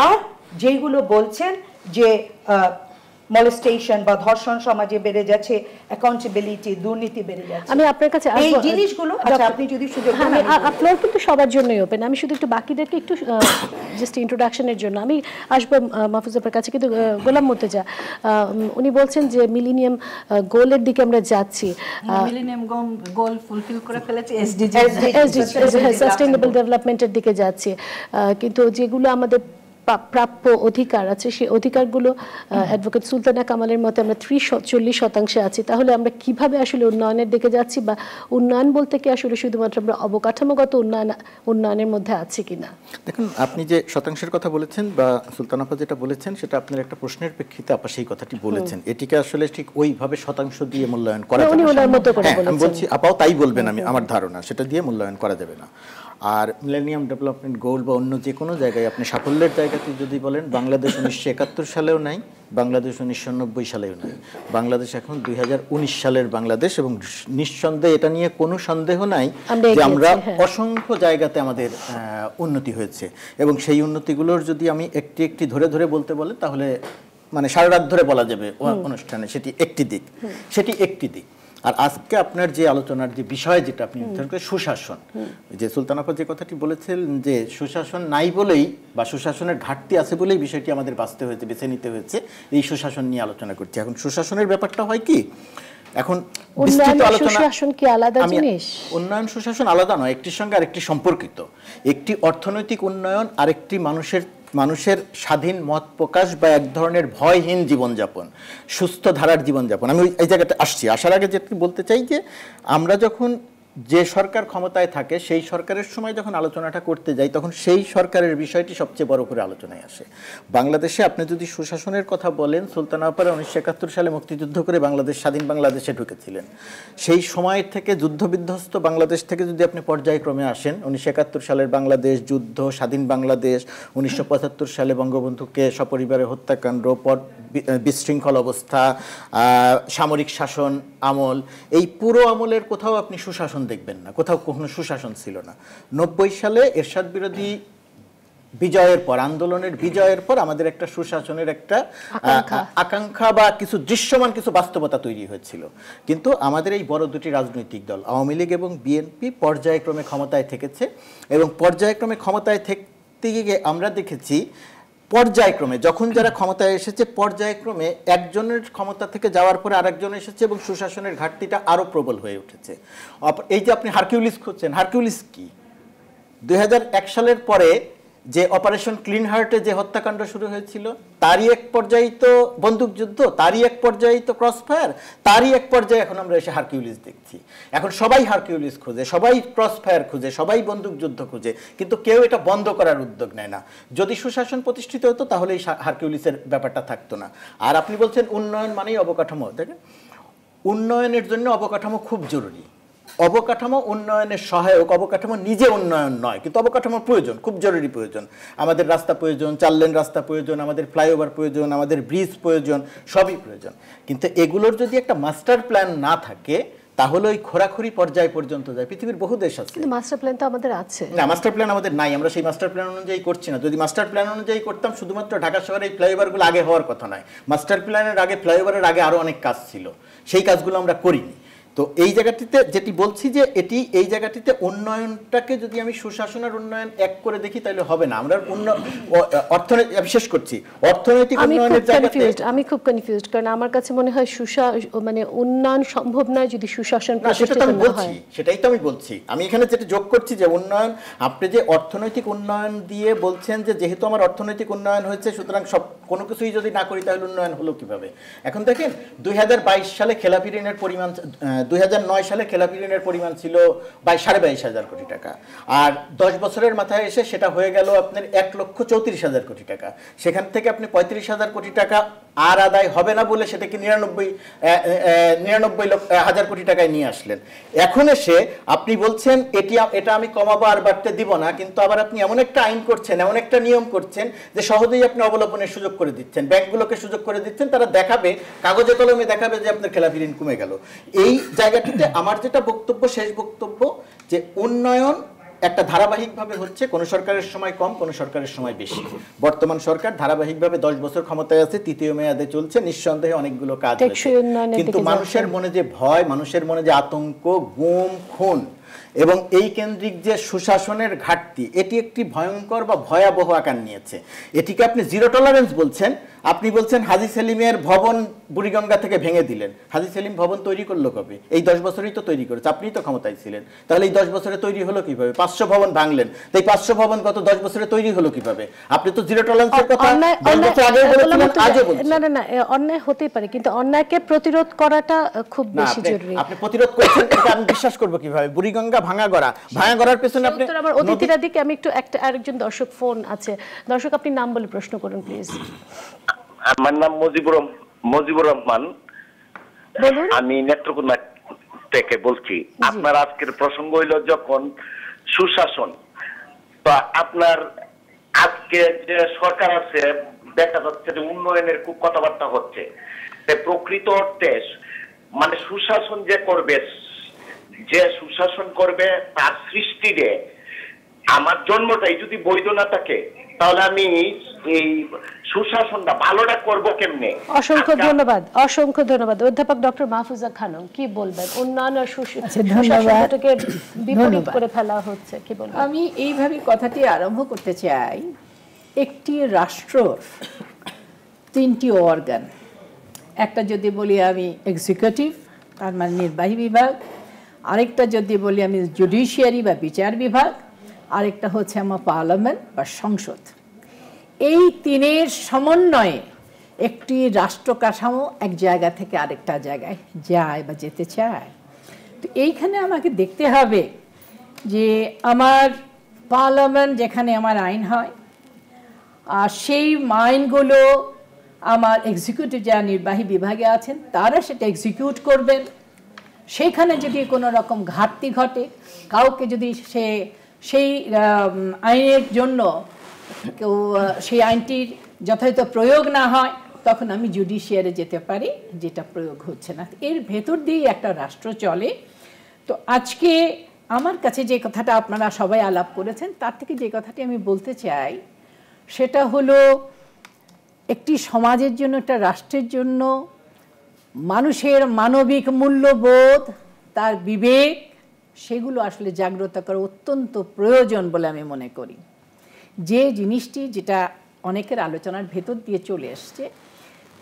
আর যেগুলো বলছেন যে মলেস্টেশন বা ধর্ষণ সমাজে বেড়ে যাচ্ছে, অ্যাকাউন্টেবিলিটি, দুর্নীতি বেড়ে যাচ্ছে, আমি আপনার কাছে এই জিনিসগুলো আচ্ছা আপনি যদি সুযোগ দেন। আপনার কিন্তু সবার জন্যই ওপেন, আমি শুধু একটু বাকিদেরকে একটু জাস্ট ইন্ট্রোডাকশনের জন্য আমি আসবো মাহফুজ আপনার কাছে। কিন্তু গোলাম মুর্তজা উনি বলছেন যে মিলেনিয়াম গোলের দিকে আমরা যাচ্ছি, মিলেনিয়াম গোল ফুলফিল করে ফেলেছি, সাস্টেইনেবল ডেভেলপমেন্টের দিকে যাচ্ছি, কিন্তু যেগুলো আমাদের প্রাপ্য অধিকার আছে সেই অধিকারগুলো অ্যাডভোকেট সুলতানা কামালের মতে আমরা 40% আছি। তাহলে আমরা কিভাবে আসলে উন্নয়নের দিকে যাচ্ছি, বা উন্নয়ন বলতে কি আসলে শুধুমাত্র আমরা অবকাঠামোগত উন্নয়নের মধ্যে আছি কিনা? দেখুন, আপনি যে শতাংশের কথা বলেছেন বা সুলতানা আপা যেটা বলেছেন সেটা আপনার একটা প্রশ্নের প্রেক্ষিতে আপা সেই কথাটি বলেছেন। এটিকে আসলে ঠিক ওইভাবে শতাংশ দিয়ে মূল্যায়ন করা যাবে না। আমি বলছি আপাও তাই বলবেন, আমার ধারণা সেটা দিয়ে মূল্যায়ন করা যাবে না। আর মিলেনিয়াম ডেভেলপমেন্ট গোল বা অন্য যে কোনো জায়গায় আপনি সাফল্যের জায়গাতে যদি বলেন, বাংলাদেশ 1971 সালেও নাই, বাংলাদেশ 1990 সালেও নাই, বাংলাদেশ এখন 2019 সালের বাংলাদেশ। এবং নিঃসন্দেহে এটা নিয়ে কোনো সন্দেহ নাই যে আমরা অসংখ্য জায়গাতে আমাদের উন্নতি হয়েছে এবং সেই উন্নতিগুলোর যদি আমি একটি একটি ধরে ধরে বলতে বলে তাহলে মানে সারা রাত ধরে বলা যাবে অনুষ্ঠানে। সেটি একটি দিক। আর আজকে আপনার যে আলোচনার যে বিষয় যেটা আপনি সুশাসন, যে সুলতান আপা যে কথাটি বলেছেন যে সুশাসন নাই বলেই বা সুশাসনের ঘাটতি আছে বলেই বিষয়টি আমাদের বেছে নিতে হয়েছে, এই সুশাসন নিয়ে আলোচনা করছি। এখন সুশাসনের ব্যাপারটা হয় কি, এখন উন্নয়ন সুশাসন আলাদা নয়, একটির সঙ্গে আরেকটি সম্পর্কিত। একটি অর্থনৈতিক উন্নয়ন, আরেকটি মানুষের স্বাধীন মত প্রকাশ বা এক ধরনের ভয়হীন জীবনযাপন, সুস্থ ধারার জীবনযাপন। আমি এই জায়গাটা আসার আগে যেটি বলতে চাই যে আমরা যখন যে সরকার ক্ষমতায় থাকে সেই সরকারের সময় যখন আলোচনাটা করতে যাই তখন সেই সরকারের বিষয়টি সবচেয়ে বড় করে আলোচনায় আসে। বাংলাদেশে আপনি যদি সুশাসনের কথা বলেন, সুলতানা আপারা 1971 সালে মুক্তিযুদ্ধ করে স্বাধীন বাংলাদেশে ঢুকেছিলেন। সেই সময় থেকে যুদ্ধবিধ্বস্ত বাংলাদেশ থেকে যদি আপনি পর্যায়ক্রমে আসেন, 1971 সালের বাংলাদেশ যুদ্ধ, স্বাধীন বাংলাদেশ, 1975 সালে বঙ্গবন্ধুকে সপরিবারে হত্যাকাণ্ড, বিশৃঙ্খল অবস্থা, সামরিক শাসন আমল, এই পুরো আমলের কোথাও আপনি সুশাসন দেখবেন না, কোথাও কখনো সুশাসন ছিল না। 90 সালে এরশাদ বিরোধী বিজয়ের পর, আন্দোলনের বিজয়ের পর আমাদের একটা সুশাসনের একটা আকাঙ্ক্ষা বা কিছু দৃশ্যমান কিছু বাস্তবতা তৈরি হয়েছিল। কিন্তু আমাদের এই বড় দুটি রাজনৈতিক দল আওয়ামী লীগ এবং বিএনপি পর্যায়ক্রমে ক্ষমতায় থেকেছে এবং পর্যায়ক্রমে ক্ষমতায় থাকতে গিয়ে আমরা দেখেছি পর্যায়ক্রমে যখন যারা ক্ষমতায় এসেছে পর্যায়ক্রমে একজনের ক্ষমতা থেকে যাওয়ার পরে আরেকজন এসেছে এবং সুশাসনের ঘাটতিটা আরো প্রবল হয়ে উঠেছে। এই যে আপনি হারকিউলিস খুঁজছেন, হারকিউলিস কি? 2001 সালের পরে যে অপারেশন ক্লিন হার্টে যে হত্যাকাণ্ড শুরু হয়েছিল, তারই এক পর্যায়ে তো বন্দুকযুদ্ধ, তারই এক পর্যায়ে তো ক্রসফায়ার, তারই এক পর্যায়ে এখন আমরা এসে হারকিউলিস দেখছি। এখন সবাই হারকিউলিস খুঁজে, সবাই ক্রসফায়ার খুঁজে, সবাই বন্দুকযুদ্ধ খুঁজে, কিন্তু কেউ এটা বন্ধ করার উদ্যোগ নেয় না। যদি সুশাসন প্রতিষ্ঠিত হতো তাহলে এই হারকিউলিসের ব্যাপারটা থাকতো না। আর আপনি বলছেন উন্নয়ন মানেই অবকাঠামো। দেখেন, উন্নয়নের জন্য অবকাঠামো খুব জরুরি। অবকাঠামো উন্নয়নের সহায়ক, অবকাঠামো নিজে উন্নয়ন নয়, কিন্তু অবকাঠামোর প্রয়োজন, খুব জরুরি প্রয়োজন। আমাদের রাস্তা প্রয়োজন, 4 লেন রাস্তা প্রয়োজন, আমাদের ফ্লাইওভার প্রয়োজন, আমাদের ব্রিজ প্রয়োজন, সবই প্রয়োজন। কিন্তু এগুলোর যদি একটা মাস্টার প্ল্যান না থাকে তাহলে ওই খোরাখুরি পর্যায় পর্যন্ত যায়। পৃথিবীর বহু দেশ আছে, কিন্তু মাস্টার প্ল্যান তো আমাদের আছে। না, মাস্টার প্ল্যান আমাদের নাই, আমরা সেই মাস্টার প্ল্যান অনুযায়ী করছি না। যদি মাস্টার প্ল্যান অনুযায়ী করতাম, শুধুমাত্র ঢাকা শহরে এই ফ্লাইওভারগুলো আগে হওয়ার কথা নয়। মাস্টার প্ল্যানের আগে, ফ্লাইওভারের আগে আরও অনেক কাজ ছিল, সেই কাজগুলো আমরা করিনি। তো এই জায়গাটিতে যেটি বলছি যে এই জায়গাটিতে উন্নয়নটাকে যদি আমি সুশাসন আর উন্নয়ন এক করে দেখি তাহলে হবে না। আমরা অর্থনীতি, বিশেষ করছি অর্থনৈতিক উন্নয়নের জায়গাতে আমি খুব কনফিউজড, কারণ আমার কাছে মনে হয় মানে উন্নয়ন সম্ভব নয় যদি সুশাসন প্রতিষ্ঠিত না হয়। সেটাই তো আমি বলছি। আমি এখানে যেটা যোগ করছি যে উন্নয়ন, আপনি যে অর্থনৈতিক উন্নয়ন দিয়ে বলছেন যে যেহেতু আমার অর্থনৈতিক উন্নয়ন হয়েছে সুতরাং সব কোনো কিছুই যদি না করি তাহলে উন্নয়ন হলো কিভাবে? এখন দেখেন 2022 সালে খেলাপি ঋণের পরিমাণ, 2009 সালে খেলাপি ঋণের পরিমাণ ছিল 22,500 কোটি টাকা, আর 10 বছরের মাথায় এসে সেটা হয়ে গেল আপনার 1,34,000 কোটি টাকা। সেখান থেকে আপনি 35,000 কোটি টাকা আর আদায় হবে না বলে সেটাকে 99,000 কোটি টাকায় নিয়ে আসলেন। এখন এসে আপনি বলছেন এটা আমি কমাবো আর বাড়তে দিব না, কিন্তু আবার আপনি এমন একটা আইন করছেন, এমন একটা নিয়ম করছেন যে সহজেই আপনি অবলম্বনের সুযোগ করে দিচ্ছেন, ব্যাংকগুলোকে সুযোগ করে দিচ্ছেন, তারা দেখাবে, কাগজে কলমে দেখাবে যে আপনার খেলাপি ঋণ কমে গেল। এই জায়গাটিতে আমার যেটা বক্তব্য, শেষ বক্তব্য, যে উন্নয়ন একটা ধারাবাহিকভাবে হচ্ছে, কোন সরকারের সময় কম, কোন সরকারের সময় বেশি। বর্তমান সরকার ধারাবাহিকভাবে 10 বছর ক্ষমতায় আছে, তৃতীয় মেয়াদে চলছে, নিঃসন্দেহে অনেকগুলো কাজ হয়েছে, কিন্তু মানুষের মনে যে ভয়, মানুষের মনে যে আতঙ্ক, গুম খুন এবং এই কেন্দ্রিক যে সুশাসনের ঘাটতি, এটি একটি ভয়ঙ্কর বা ভয়াবহ আকার নিয়েছে। এটিকে আপনি জিরো টলারেন্স বলছেন। আপনি বলছেন হাজী সেলিমের ভবন বুড়িগঙ্গা থেকে ভেঙে দিলেন। হাজী সেলিম ভবন তৈরি করলো কবে? এই 10 বছরই তো তৈরি করেছে, আপনিই তো ক্ষমতায় ছিলেন। তাহলে এই 10 বছরে তৈরি হলো কিভাবে? 500 ভবন ভাঙলেন, তাই 500 ভবন গত 10 বছরে তৈরি হলো কিভাবে? আপনি তো জিরো টলারেন্সের কথা 10 বছর আগে বলেছিলেন, আজও বলছেন। না, অন্যায় হতেই পারে, কিন্তু অন্যায়কে প্রতিরোধ করাটা খুব বেশি জরুরি। আপনি প্রতিরোধ করছেন, এটা আমি বিশ্বাস করব কিভাবে? বুড়িগঙ্গা ভাঙা গড়ার পেছনে আপনি আমার অতিথিরা দিকে আমি একটু আরেকজন দর্শক ফোন আছে। দর্শক, আপনি নাম বলে প্রশ্ন করুন প্লিজ। আমার নাম মজিবুর রহমান, আমি নেত্রকোনা থেকে বলছি। আপনার আজকের প্রসঙ্গ হইল যখন সুশাসন, তো আপনার আজকে যে সরকার আছে দেখা যাচ্ছে যে উন্নয়নের খুব কথাবার্তা হচ্ছে, প্রকৃত অর্থে মানে সুশাসন যে সুশাসন করবে তার সৃষ্টিরে আমার জন্মটাই যদি বৈধ না থাকে তাহলে আমি এই সুশাসনটা ভালোটা করব কেমনে? অসংখ্য ধন্যবাদ। অধ্যাপক ডক্টর মাহফুজা খানম, কি বলবেন? উন্নয়ন আর সুশাসনটাকে বিপরীত করে ফেলা হচ্ছে, কি বলবেন? আমি এইভাবে কথাটি আরম্ভ করতে চাই। একটি রাষ্ট্রর 3টি অর্গান, একটা যদি বলি আমি এক্সিকিউটিভ, তার মানে নির্বাহী বিভাগ, আরেকটা যদি বলি আমি জুডিশিয়ারি বা বিচার বিভাগ, আরেকটা হচ্ছে আমার পার্লামেন্ট বা সংসদ। এই 3-এর সমন্বয়ে একটি রাষ্ট্র কাঠামো এক জায়গা থেকে আরেকটা জায়গায় যায় বা যেতে চায়। তো এইখানে আমাকে দেখতে হবে যে আমার পার্লামেন্ট যেখানে আমার আইন হয়, আর সেই আইনগুলো আমার এক্সিকিউটিভ যারা নির্বাহী বিভাগে আছেন তারা সেটা এক্সিকিউট করবেন। সেইখানে যদি কোনো রকম ঘাটতি ঘটে, কাউকে যদি সেই আইনের জন্য কেউ সেই আইনটির যথাযথ প্রয়োগ না হয়, তখন আমি জুডিশিয়ারে যেতে পারি, যেটা প্রয়োগ হচ্ছে না। এর ভেতর দিয়েই একটা রাষ্ট্র চলে। তো আজকে আমার কাছে যে কথাটা আপনারা সবাই আলাপ করেছেন, তার থেকে যে কথাটি আমি বলতে চাই সেটা হলো, একটি সমাজের জন্য, একটা রাষ্ট্রের জন্য মানুষের মানবিক মূল্যবোধ, তার বিবেক, সেগুলো আসলে জাগ্রত করা অত্যন্ত প্রয়োজন বলে আমি মনে করি। যে জিনিসটি যেটা অনেকের আলোচনার ভেতর দিয়ে চলে এসছে,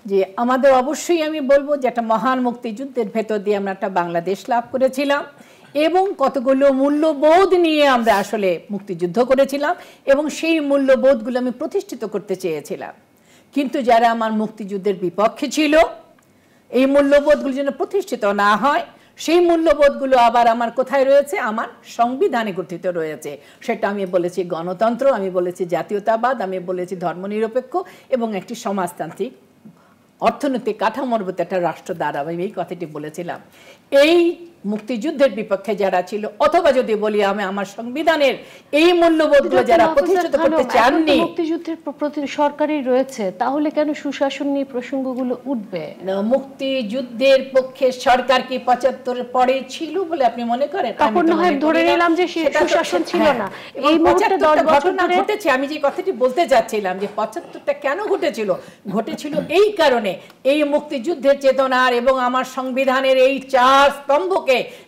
যে আমাদের অবশ্যই আমি বলবো যে একটা মহান মুক্তিযুদ্ধের ভেতর দিয়ে আমরা একটা বাংলাদেশ লাভ করেছিলাম। এবং কতগুলো মূল্যবোধ নিয়ে আমরা আসলে মুক্তিযুদ্ধ করেছিলাম এবং সেই মূল্যবোধগুলো আমি প্রতিষ্ঠিত করতে চেয়েছিলাম। কিন্তু যারা আমার মুক্তিযুদ্ধের বিপক্ষে ছিল, এই মূল্যবোধগুলো যেন প্রতিষ্ঠিত না হয়, সেই মূল্যবোধগুলো আবার আমার কোথায় রয়েছে? আমার সংবিধানে গঠিত রয়েছে। সেটা আমি বলেছি গণতন্ত্র, আমি বলেছি জাতীয়তাবাদ, আমি বলেছি ধর্মনিরপেক্ষ এবং একটি সমাজতান্ত্রিক অর্থনৈতিক কাঠামোর মধ্যে একটা রাষ্ট্র দাঁড়াবে, আমি এই কথাটি বলেছিলাম। এই মুক্তিযুদ্ধের বিপক্ষে যারা ছিল, অথবা যদি বলি আমি আমার সংবিধানের এই মূল্যবোধগুলো যারা প্রতিষ্ঠিত করতে চাননি, মুক্তিযুদ্ধের প্রতি সরকারই রয়েছে, তাহলে কেন সুশাসন নিয়ে প্রসঙ্গগুলো উঠবে? মুক্তিযুদ্ধের পক্ষে সরকার কি ৭৫ পরে ছিল বলে আপনি মনে করেন? তখন না হয় ধরে নিলাম যে সুশাসন ছিল না। এই মুহূর্তে 10 বছর ঘটনা ঘটেছে। আমি যে কথাটি বলতে যাচ্ছিলাম যে ৭৫টা কেন ঘটেছিল, ঘটেছিল এই কারণে, এই মুক্তিযুদ্ধের চেতনার এবং আমার সংবিধানের এই 4 স্তম্ভকে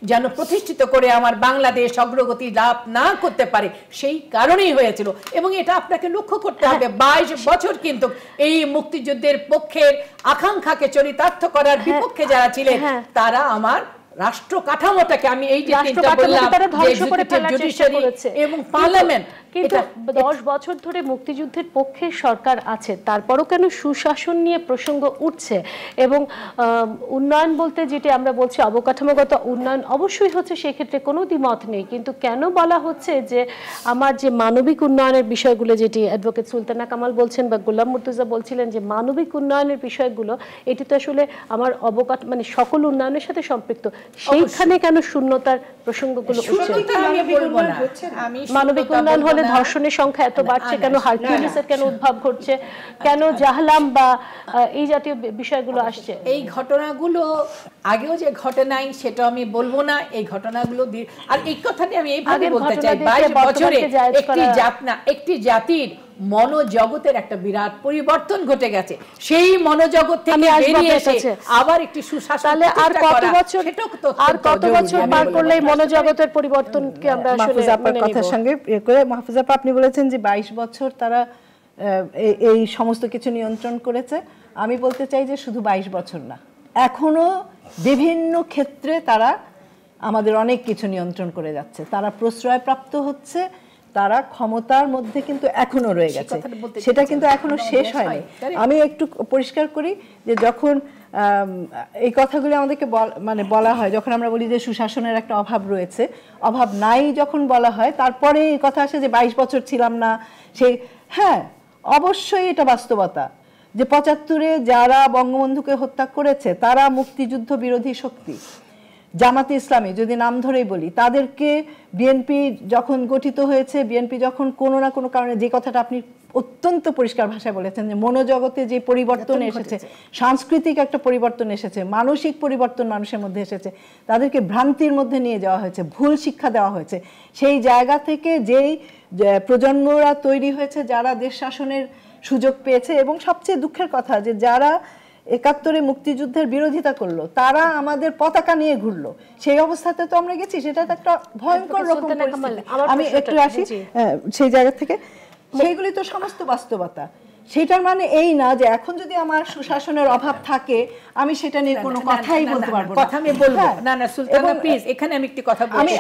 যেন প্রতিষ্ঠিত করে আমার বাংলাদেশ অগ্রগতি লাভ না করতে পারে, সেই কারণেই হয়েছিল। এবং এটা আপনাকে লক্ষ্য করতে হবে, 22 বছর কিন্তু এই মুক্তিযুদ্ধের পক্ষের আকাঙ্ক্ষাকে চরিতার্থ করার বিপক্ষে যারা ছিলেন, তারা আমার রাষ্ট্র কাঠামোটাকে, আমি এই যে তিনটা বললাম, জুডিশিয়ারি এবং পার্লামেন্ট, কিন্তু 10 বছর ধরে মুক্তিযুদ্ধের পক্ষে সরকার আছে, তারপরও কেন সুশাসন নিয়ে প্রসঙ্গ উঠছে? এবং উন্নয়ন বলতে যেটি আমরা বলছি অবকাঠামোগত উন্নয়ন অবশ্যই হচ্ছে, সেক্ষেত্রে কোনো দ্বিমত নেই, কিন্তু কেন বলা হচ্ছে যে আমার যে মানবিক উন্নয়নের বিষয়গুলো, যেটি অ্যাডভোকেট সুলতানা কামাল বলছেন বা গোলাম মুর্তজা বলছিলেন যে মানবিক উন্নয়নের বিষয়গুলো, এটি তো আসলে আমার মানে সকল উন্নয়নের সাথে সম্পৃক্ত, সেইখানে কেন শূন্যতার প্রসঙ্গগুলো উঠছে? মানবিক উন্নয়ন হলে ধর্ষণের সংখ্যা এত বাড়ছে কেন? হারকিউলিসের কেন উদ্ভব ঘটছে? কেন জাহলাম বা এই জাতীয় বিষয়গুলো আসছে? এই ঘটনাগুলো আগেও যে ঘটে নাই সেটা আমি বলবো না, এই ঘটনাগুলো আর এই কথাটি আমি এইভাবে বলতে চাই, 22 বছরে একটি জাতির মনোজগতের একটা বিরাট পরিবর্তন ঘটে গেছে। সেই মনোজগৎ থেকে বেরিয়ে এসে আবার একটি সুশাসন, আর কত বছর পার করলে মনোজগতের পরিবর্তনকে আমরা আসলে মাহফুজা আপার কথার সঙ্গে করে, মাহফুজা আপা আপনি বলেছেন যে 22 বছর তারা এই সমস্ত কিছু নিয়ন্ত্রণ করেছে। আমি বলতে চাই যে শুধু 22 বছর না, এখনো বিভিন্ন ক্ষেত্রে তারা আমাদের অনেক কিছু নিয়ন্ত্রণ করে যাচ্ছে, তারা প্রশ্রয়প্রাপ্ত হচ্ছে, তারা ক্ষমতার মধ্যে কিন্তু এখনো রয়ে গেছে, সেটা কিন্তু এখনো শেষ হয়নি। আমি একটু পরিষ্কার করি যে যখন এই কথাগুলো আমাদেরকে মানে বলা হয়, যখন আমরা বলি যে সুশাসনের একটা অভাব রয়েছে, অভাব নাই যখন বলা হয়, তারপরে এই কথা আসে যে 22 বছর ছিলাম না, সেই হ্যাঁ অবশ্যই এটা বাস্তবতা যে ৭৫-এ যারা বঙ্গবন্ধুকে হত্যা করেছে তারা মুক্তিযুদ্ধ বিরোধী শক্তি। জামাতে ইসলামী যদি নাম ধরেই বলি, তাদেরকে বিএনপি যখন গঠিত হয়েছে, বিএনপি যখন কোনো না কোনো কারণে, যে কথাটা আপনি অত্যন্ত পরিষ্কার ভাষায় বলেছেন যে মনোজগতে যে পরিবর্তন এসেছে, সাংস্কৃতিক একটা পরিবর্তন এসেছে, মানসিক পরিবর্তন মানুষের মধ্যে এসেছে, তাদেরকে ভ্রান্তির মধ্যে নিয়ে যাওয়া হয়েছে, ভুল শিক্ষা দেওয়া হয়েছে। সেই জায়গা থেকে যেই প্রজন্মরা তৈরি হয়েছে যারা দেশ শাসনের সুযোগ পেয়েছে, এবং সবচেয়ে দুঃখের কথা যে যারা ৭১-এ মুক্তিযুদ্ধের বিরোধিতা করলো, তারা আমাদের পতাকা নিয়ে ঘুরলো, সেই অবস্থাতে তো আমরা গেছি। সেটা তো একটা ভয়ঙ্কর রকম পরিস্থিতি। আমি একটু আসি সেই জায়গা থেকে, সেইগুলি তো সমস্ত বাস্তবতা। সেটার মানে এই না যে এখন যদি আমার সুশাসনের অভাব থাকে আমি সেটা নিয়ে কোনো কথাই বলতে পারবো না। কথা আমি বলবো না। না সুলতানা প্লিজ, এখানে আমি একটি কথা বলতে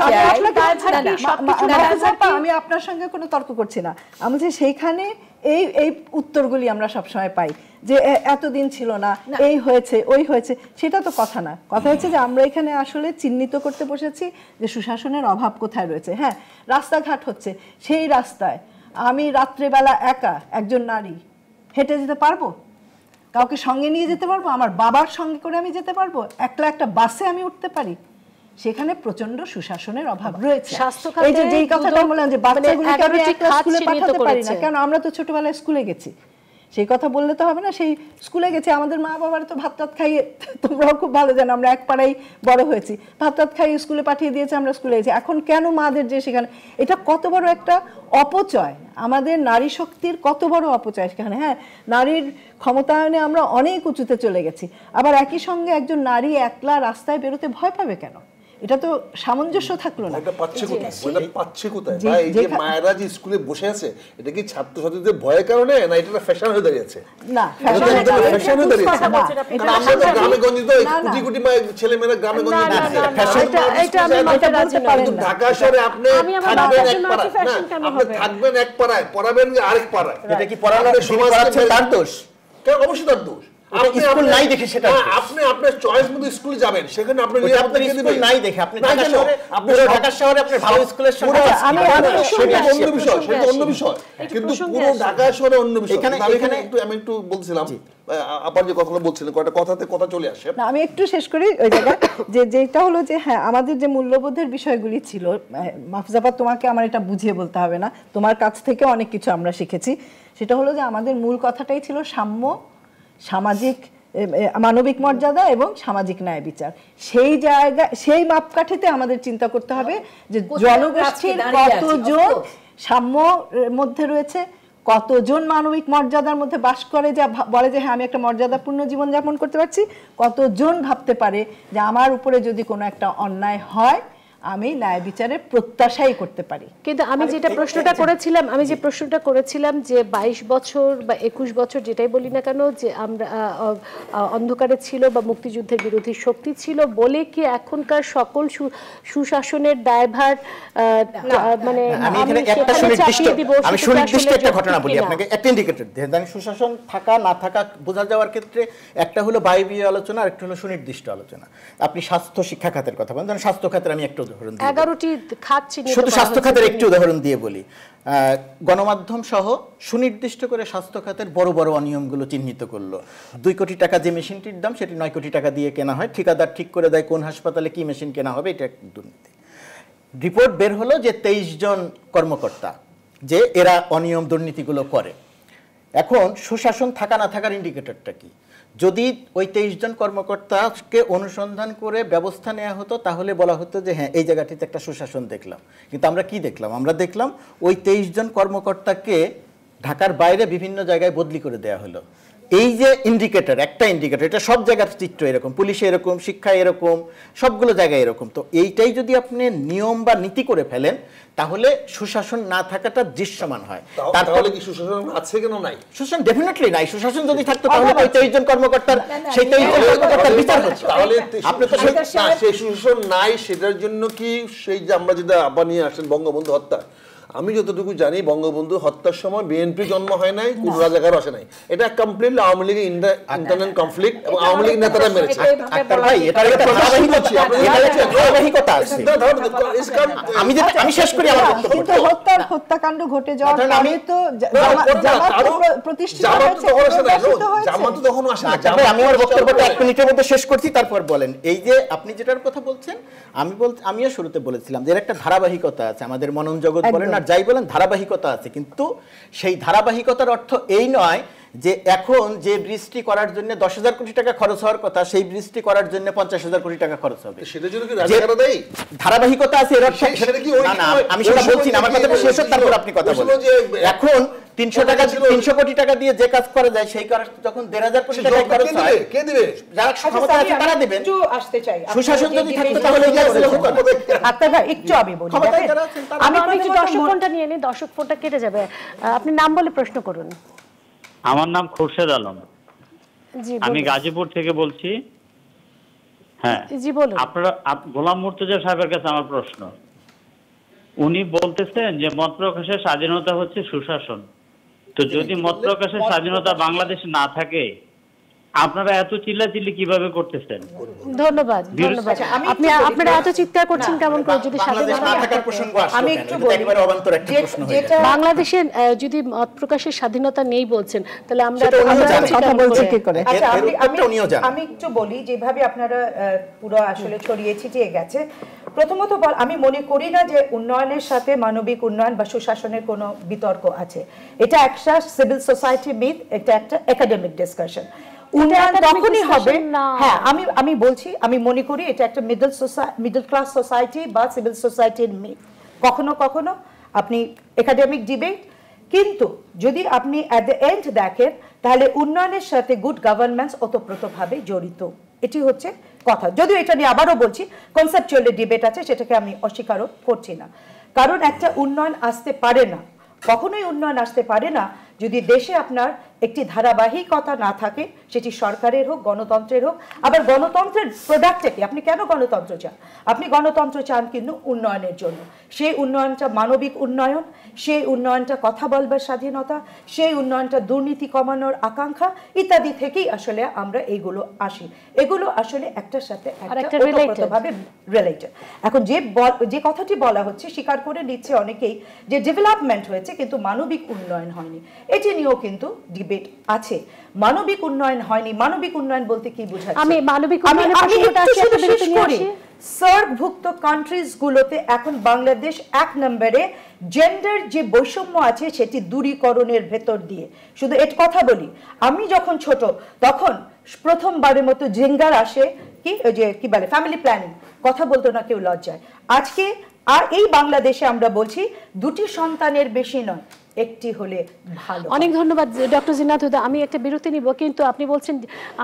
চাই। আমি আপনার সঙ্গে কোনো তর্ক করছি না, আমি যে সেইখানে এই উত্তরগুলি আমরা সবসময় পাই যে এতদিন ছিল না, এই হয়েছে ওই হয়েছে, সেটা তো কথা না। কথা হচ্ছে যে আমরা এখানে আসলে চিহ্নিত করতে বসেছি যে সুশাসনের অভাব কোথায় রয়েছে। হ্যাঁ, রাস্তাঘাট হচ্ছে, সেই রাস্তায় আমি রাত্রেবেলা একা একজন নারী হেঁটে যেতে পারবো? কাউকে সঙ্গে নিয়ে যেতে পারবো? আমার বাবার সঙ্গে করে আমি যেতে পারবো? একলা একটা বাসে আমি উঠতে পারি? সেখানে প্রচন্ড সুশাসনের অভাব রয়েছে। এই যে যেই কথাটা বললাম যে বাচ্চাগুলোকে আমি একটা স্কুলে পাঠাতে পারি না কেন, আমরা তো ছোটবেলায় স্কুলে গেছি, সেই কথা বললে তো হবে না। সেই স্কুলে গেছে, আমাদের মা বাবার তো ভাত টাত খাইয়ে, তোমরাও খুব ভালো জানো আমরা এক পাড়ায় বড় হয়েছি, ভাত টাত খাইয়ে স্কুলে পাঠিয়ে দিয়েছে, আমরা স্কুলে গেছি। এখন কেন মাদের যে সেখানে, এটা কত বড় একটা অপচয়, আমাদের নারী শক্তির কত বড় অপচয় সেখানে। হ্যাঁ, নারীর ক্ষমতায়নে আমরা অনেক উঁচুতে চলে গেছি, আবার একই সঙ্গে একজন নারী একলা রাস্তায় বেরোতে ভয় পাবে কেন? এটা তো সামঞ্জস্য থাকলো না। এটা পাচ্ছে কোথায়? এটা পাচ্ছে কোথায়? বা এই যে মায়েরা যে স্কুলে বসে আছে, এটা কি ছাত্রছাত্রীদের ভয়ের কারণে, না এটা ফ্যাশন হয়ে দাঁড়িয়েছে? না, ফ্যাশন হয়ে দাঁড়িয়েছে। আমরা তো গ্রামে গঞ্জে তো কোটি কোটি ছেলে মেয়েরা গ্রামে গঞ্জে ফ্যাশন, ঢাকা শহরে আপনি থাকবেন এক পাড়ায়, আপনি থাকবেন এক পাড়ায়, পড়াবেন আরেক পাড়ায়। এটা কি পড়ানোর সমাজে তার দোষ? কেন? অবশ্যই তার দোষ। স্কুল নাই দেখে সেটা আপনি আপনার চয়েস মতো স্কুলে যাবেন, সেখানে আপনি স্কুল নাই দেখে আপনি ঢাকা শহরে আপনি ভালো স্কুলের সঙ্গে অন্য বিষয়, সেটা অন্য বিষয়, কিন্তু পুরো ঢাকা শহরে অন্য বিষয়। এখানে আমি একটু বলছিলাম, আবার যে কথাগুলো বলছিলেন, কয়টা কথাতে কথা চলে আসে। না, আমি একটু শেষ করি ওই জায়গায়, যেটা হলো যে হ্যাঁ, আমাদের যে মূল্যবোধের বিষয়গুলি ছিল, মাহফুজাপা তোমাকে আমার এটা বুঝিয়ে বলতে হবে না, তোমার কাছ থেকে অনেক কিছু আমরা শিখেছি। সেটা হলো যে আমাদের মূল কথাটাই ছিল সাম্য, সামাজিক মানবিক মর্যাদা এবং সামাজিক ন্যায় বিচার। সেই জায়গা, সেই মাপকাঠিতে আমাদের চিন্তা করতে হবে যে জনগোষ্ঠীর কতজন সাম্যর মধ্যে রয়েছে, কতজন মানবিক মর্যাদার মধ্যে বাস করে, যা বলে যে হ্যাঁ আমি একটা মর্যাদাপূর্ণ জীবনযাপন করতে পারছি, কতজন ভাবতে পারে যে আমার উপরে যদি কোনো একটা অন্যায় হয় আমি ন্যায় বিচারের প্রত্যাশাই করতে পারি। কিন্তু আমি যেটা প্রশ্নটা করেছিলাম যে 22 বছর বা 21 বছর যেটাই বলি না কেন, যে আমরা অন্ধকারে ছিল বা মুক্তিযুদ্ধের বিরোধী শক্তি ছিল বলে কি এখনকার সকল সুশাসনের দায়ভার মানে আমি এখানে একটা সুনির্দিষ্ট একটা ঘটনা বলি আপনাকে, একটা ইন্ডিকেটর দেন সুশাসন থাকা না থাকা বোঝা যাওয়ার ক্ষেত্রে। একটা হলো বায়বীয় আলোচনা, আর একটা হলো সুনির্দিষ্ট আলোচনা। আপনি স্বাস্থ্য শিক্ষা খাতের কথা বলেন, স্বাস্থ্য খাতের আমি একটা উদাহরণ দিই, 11টি খাত চিহ্নিত শুধু স্বাস্থ্য খাতের একটি উদাহরণ দিয়ে বলি। গণমাধ্যম সহ সুনির্দিষ্ট করে স্বাস্থ্য খাতের বড় বড় অনিয়মগুলো চিহ্নিত করলো। 2 কোটি টাকা যে মেশিনটির দাম, সেটি 9 কোটি টাকা দিয়ে কেনা হয়, ঠিকাদার ঠিক করে দেয় কোন হাসপাতালে কি মেশিন কেনা হবে, এটা দুর্নীতি। রিপোর্ট বের হলো যে 23 জন কর্মকর্তা যে এরা অনিয়ম দুর্নীতিগুলো করে। এখন সুশাসন থাকা না থাকার ইন্ডিকেটরটা কি? যদি ওই 23 জন কর্মকর্তাকে অনুসন্ধান করে ব্যবস্থা নেওয়া হতো, তাহলে বলা হতো যে হ্যাঁ এই জায়গাটিতে একটা সুশাসন দেখলাম। কিন্তু আমরা কি দেখলাম? আমরা দেখলাম ওই 23 জন কর্মকর্তাকে ঢাকার বাইরে বিভিন্ন জায়গায় বদলি করে দেওয়া হলো। এই যে ইন্ডিকেটর, একটা ইন্ডিকেটর, এটা সব জায়গার চিত্র এরকম, পুলিশে এরকম, শিক্ষায় এরকম, সবগুলো জায়গায় এরকম। তো এইটাই যদি আপনি নিয়ম বা নীতি করে ফেলেন, তাহলে সুশাসন না থাকাটা দৃশ্যমান হয়। তাহলে কি সুশাসন আছে কেন নাই? সুশাসন ডেফিনেটলি নাই। সুশাসন যদি থাকতো তাহলে 23 জন কর্মকর্তার সেই 23 জন কর্মকর্তার বিচার হচ্ছে। তাহলে আপনি তো সেই সুশাসন নাই, সেটার জন্য কি সেই যে আমরা যেটা আবার নিয়ে আসেন বঙ্গবন্ধু হত্যা, আমি যতটুকু জানি বঙ্গবন্ধু হত্যার সময় বিএনপি জন্ম হয় নাই, কোন রাজাকার আসে নাই, এটা কমপ্লিটলি আওয়ামী লীগের ইন্টারনাল কনফ্লিক্ট এবং আওয়ামী লীগ নেতারা মেরেছে। আক্তার ভাই, এটা একটা ধারাবাহিকতা আছে। আমি শেষ করি আমার বক্তব্য। কিন্তু হত্যাকাণ্ড ঘটে যাওয়ার পরে তো জামাত প্রতিষ্ঠিত হয়েছে, জামাত তো তখনও আসে না। আমি আমার বক্তব্যটা 1 মিনিটের মধ্যে শেষ করছি, তারপর বলেন। এই যে আপনি যেটার কথা বলছেন, আমিও শুরুতে বলেছিলাম যে এর একটা ধারাবাহিকতা আছে। আমাদের মনন জগৎ বলেন আর যাই বলেন, ধারাবাহিকতা আছে। কিন্তু সেই ধারাবাহিকতার অর্থ এই নয় যে এখন যে বৃষ্টি করার জন্য 10,000 কোটি টাকা খরচ হওয়ার কথা, সেই বৃষ্টি করার জন্য 50,000 কোটি টাকা খরচ হবে। সেটার জন্য কি রাজাকাররা দেয়? ধারাবাহিকতা আছে এর অর্থ সেটা কি? না, আমি সেটা বলছি না, আমার কথা শেষ হোক, তারপর আপনি কথা বলেন। এখন 300 কোটি টাকা দিয়ে যে কাজ করা যায়, সেই কাজ যখন 1,500 কোটি টাকা খরচ হয়, কে দিবে? যারা ক্ষমতা আছে তারা দিবেন। একটু আসতে চাই, সুশাসন যদি থাকতো তাহলে এই কাজগুলো হতো না। আচ্ছা ভাই, একটু আমি বলি, আমি একটু দর্শক ফোনটা নিয়ে নিই, দর্শক ফোনটা কেটে যাবে। আপনি নাম বলে প্রশ্ন করুন। আমার নাম খোরশেদ আলম, আমি গাজীপুর থেকে বলছি। হ্যাঁ জি বলুন। আপনারা গোলাম মুর্তজা সাহেবের কাছে আমার প্রশ্ন, উনি বলতেছেন যে মত প্রকাশের স্বাধীনতা হচ্ছে সুশাসন। তো যদি মত প্রকাশের স্বাধীনতা বাংলাদেশে না থাকে, আপনারা এত চিল্লাচিল্লি কিভাবে করতেছেন? ধন্যবাদ। আপনারা এত চিৎকার করছেন কেমন করে? যদি আমি একটু বলি, বাংলাদেশে যদি মত প্রকাশের স্বাধীনতা নেই বলছেন, তাহলে আমরা কথা বলছি কি করে? আমি একটু বলি, যেভাবে আপনারা পুরো আসলে ছড়িয়ে ছিটিয়ে গেছে। প্রথমত আমি মনে করি না যে উন্নয়নের সাথে মানবিক উন্নয়ন বা সুশাসনের কোনো বিতর্ক আছে। এটা একটা সিভিল সোসাইটি মিথ, এটা একটা একাডেমিক ডিসকাশন। উন্নয়ন তখনই হবে, হ্যাঁ আমি বলছি, আমি মনে করি এটা একটা মিডল ক্লাস সোসাইটি বা সিভিল সোসাইটির মিথ। কখনো কখনো আপনি একাডেমিক ডিবেট, কিন্তু যদি আপনি অ্যাট দ্য এন্ড দেখেন, তাহলে উন্নয়নের সাথে গুড গভর্নমেন্স ওতপ্রোতভাবে জড়িত। এটি হচ্ছে কথা। যদিও এটা নিয়ে আবারও বলছি কনসেপচুয়ালি ডিবেট আছে, সেটাকে আমি অস্বীকারও করছি না। কারণ একটা উন্নয়ন আসতে পারে না, কখনোই উন্নয়ন আসতে পারে না যদি দেশে আপনার একটি ধারাবাহিকতা না থাকে, সেটি সরকারের হোক গণতন্ত্রের হোক। আবার গণতন্ত্রের প্রোডাক্টটা কি? আপনি কেন গণতন্ত্র চান? আপনি গণতন্ত্র চান কিন্তু উন্নয়নের জন্য। সেই উন্নয়নটা মানবিক উন্নয়ন, সেই উন্নয়নটা কথা বলবার স্বাধীনতা, সেই উন্নয়নটা দুর্নীতি কমানোর আকাঙ্ক্ষা ইত্যাদি থেকেই আসলে আমরা এইগুলো আসি। এগুলো আসলে একটার সাথে একটা ওতপ্রোতভাবে রিলেটেড। এখন যে কথাটি বলা হচ্ছে, স্বীকার করে নিচ্ছে অনেকেই যে ডেভেলপমেন্ট হয়েছে কিন্তু মানবিক উন্নয়ন হয়নি, এটি নিয়েও কিন্তু ডিবেট আছে। মানবিক উন্নয়ন হয়নি, মানবিক উন্নয়ন বলতে কি বোঝাচ্ছে? আমি মানবিক উন্নয়নের প্রসঙ্গটা আসি, একটা বিরতি নিয়ে আসি। সার্কভুক্ত কান্ট্রিজ গুলোতে এখন বাংলাদেশ 1 নম্বরে জেন্ডার যে বৈষম্য আছে সেটি দূরীকরণের ভেতর দিয়ে। শুধু এর কথা বলি, আমি যখন ছোট তখন প্রথমবারের মতো জেন্ডার আসে কি ওই যে কি বলে ফ্যামিলি প্ল্যানিং, কথা বলতো না কেউ লজ্জায়। আজকে আর এই বাংলাদেশে আমরা বলছি 2টি সন্তানের বেশি নয়, একটি হলে ভালো। অনেক ধন্যবাদ ডক্টর জিন্নাত হুদা। আমি একটা বিরতি নিব, কিন্তু আপনি বলছেন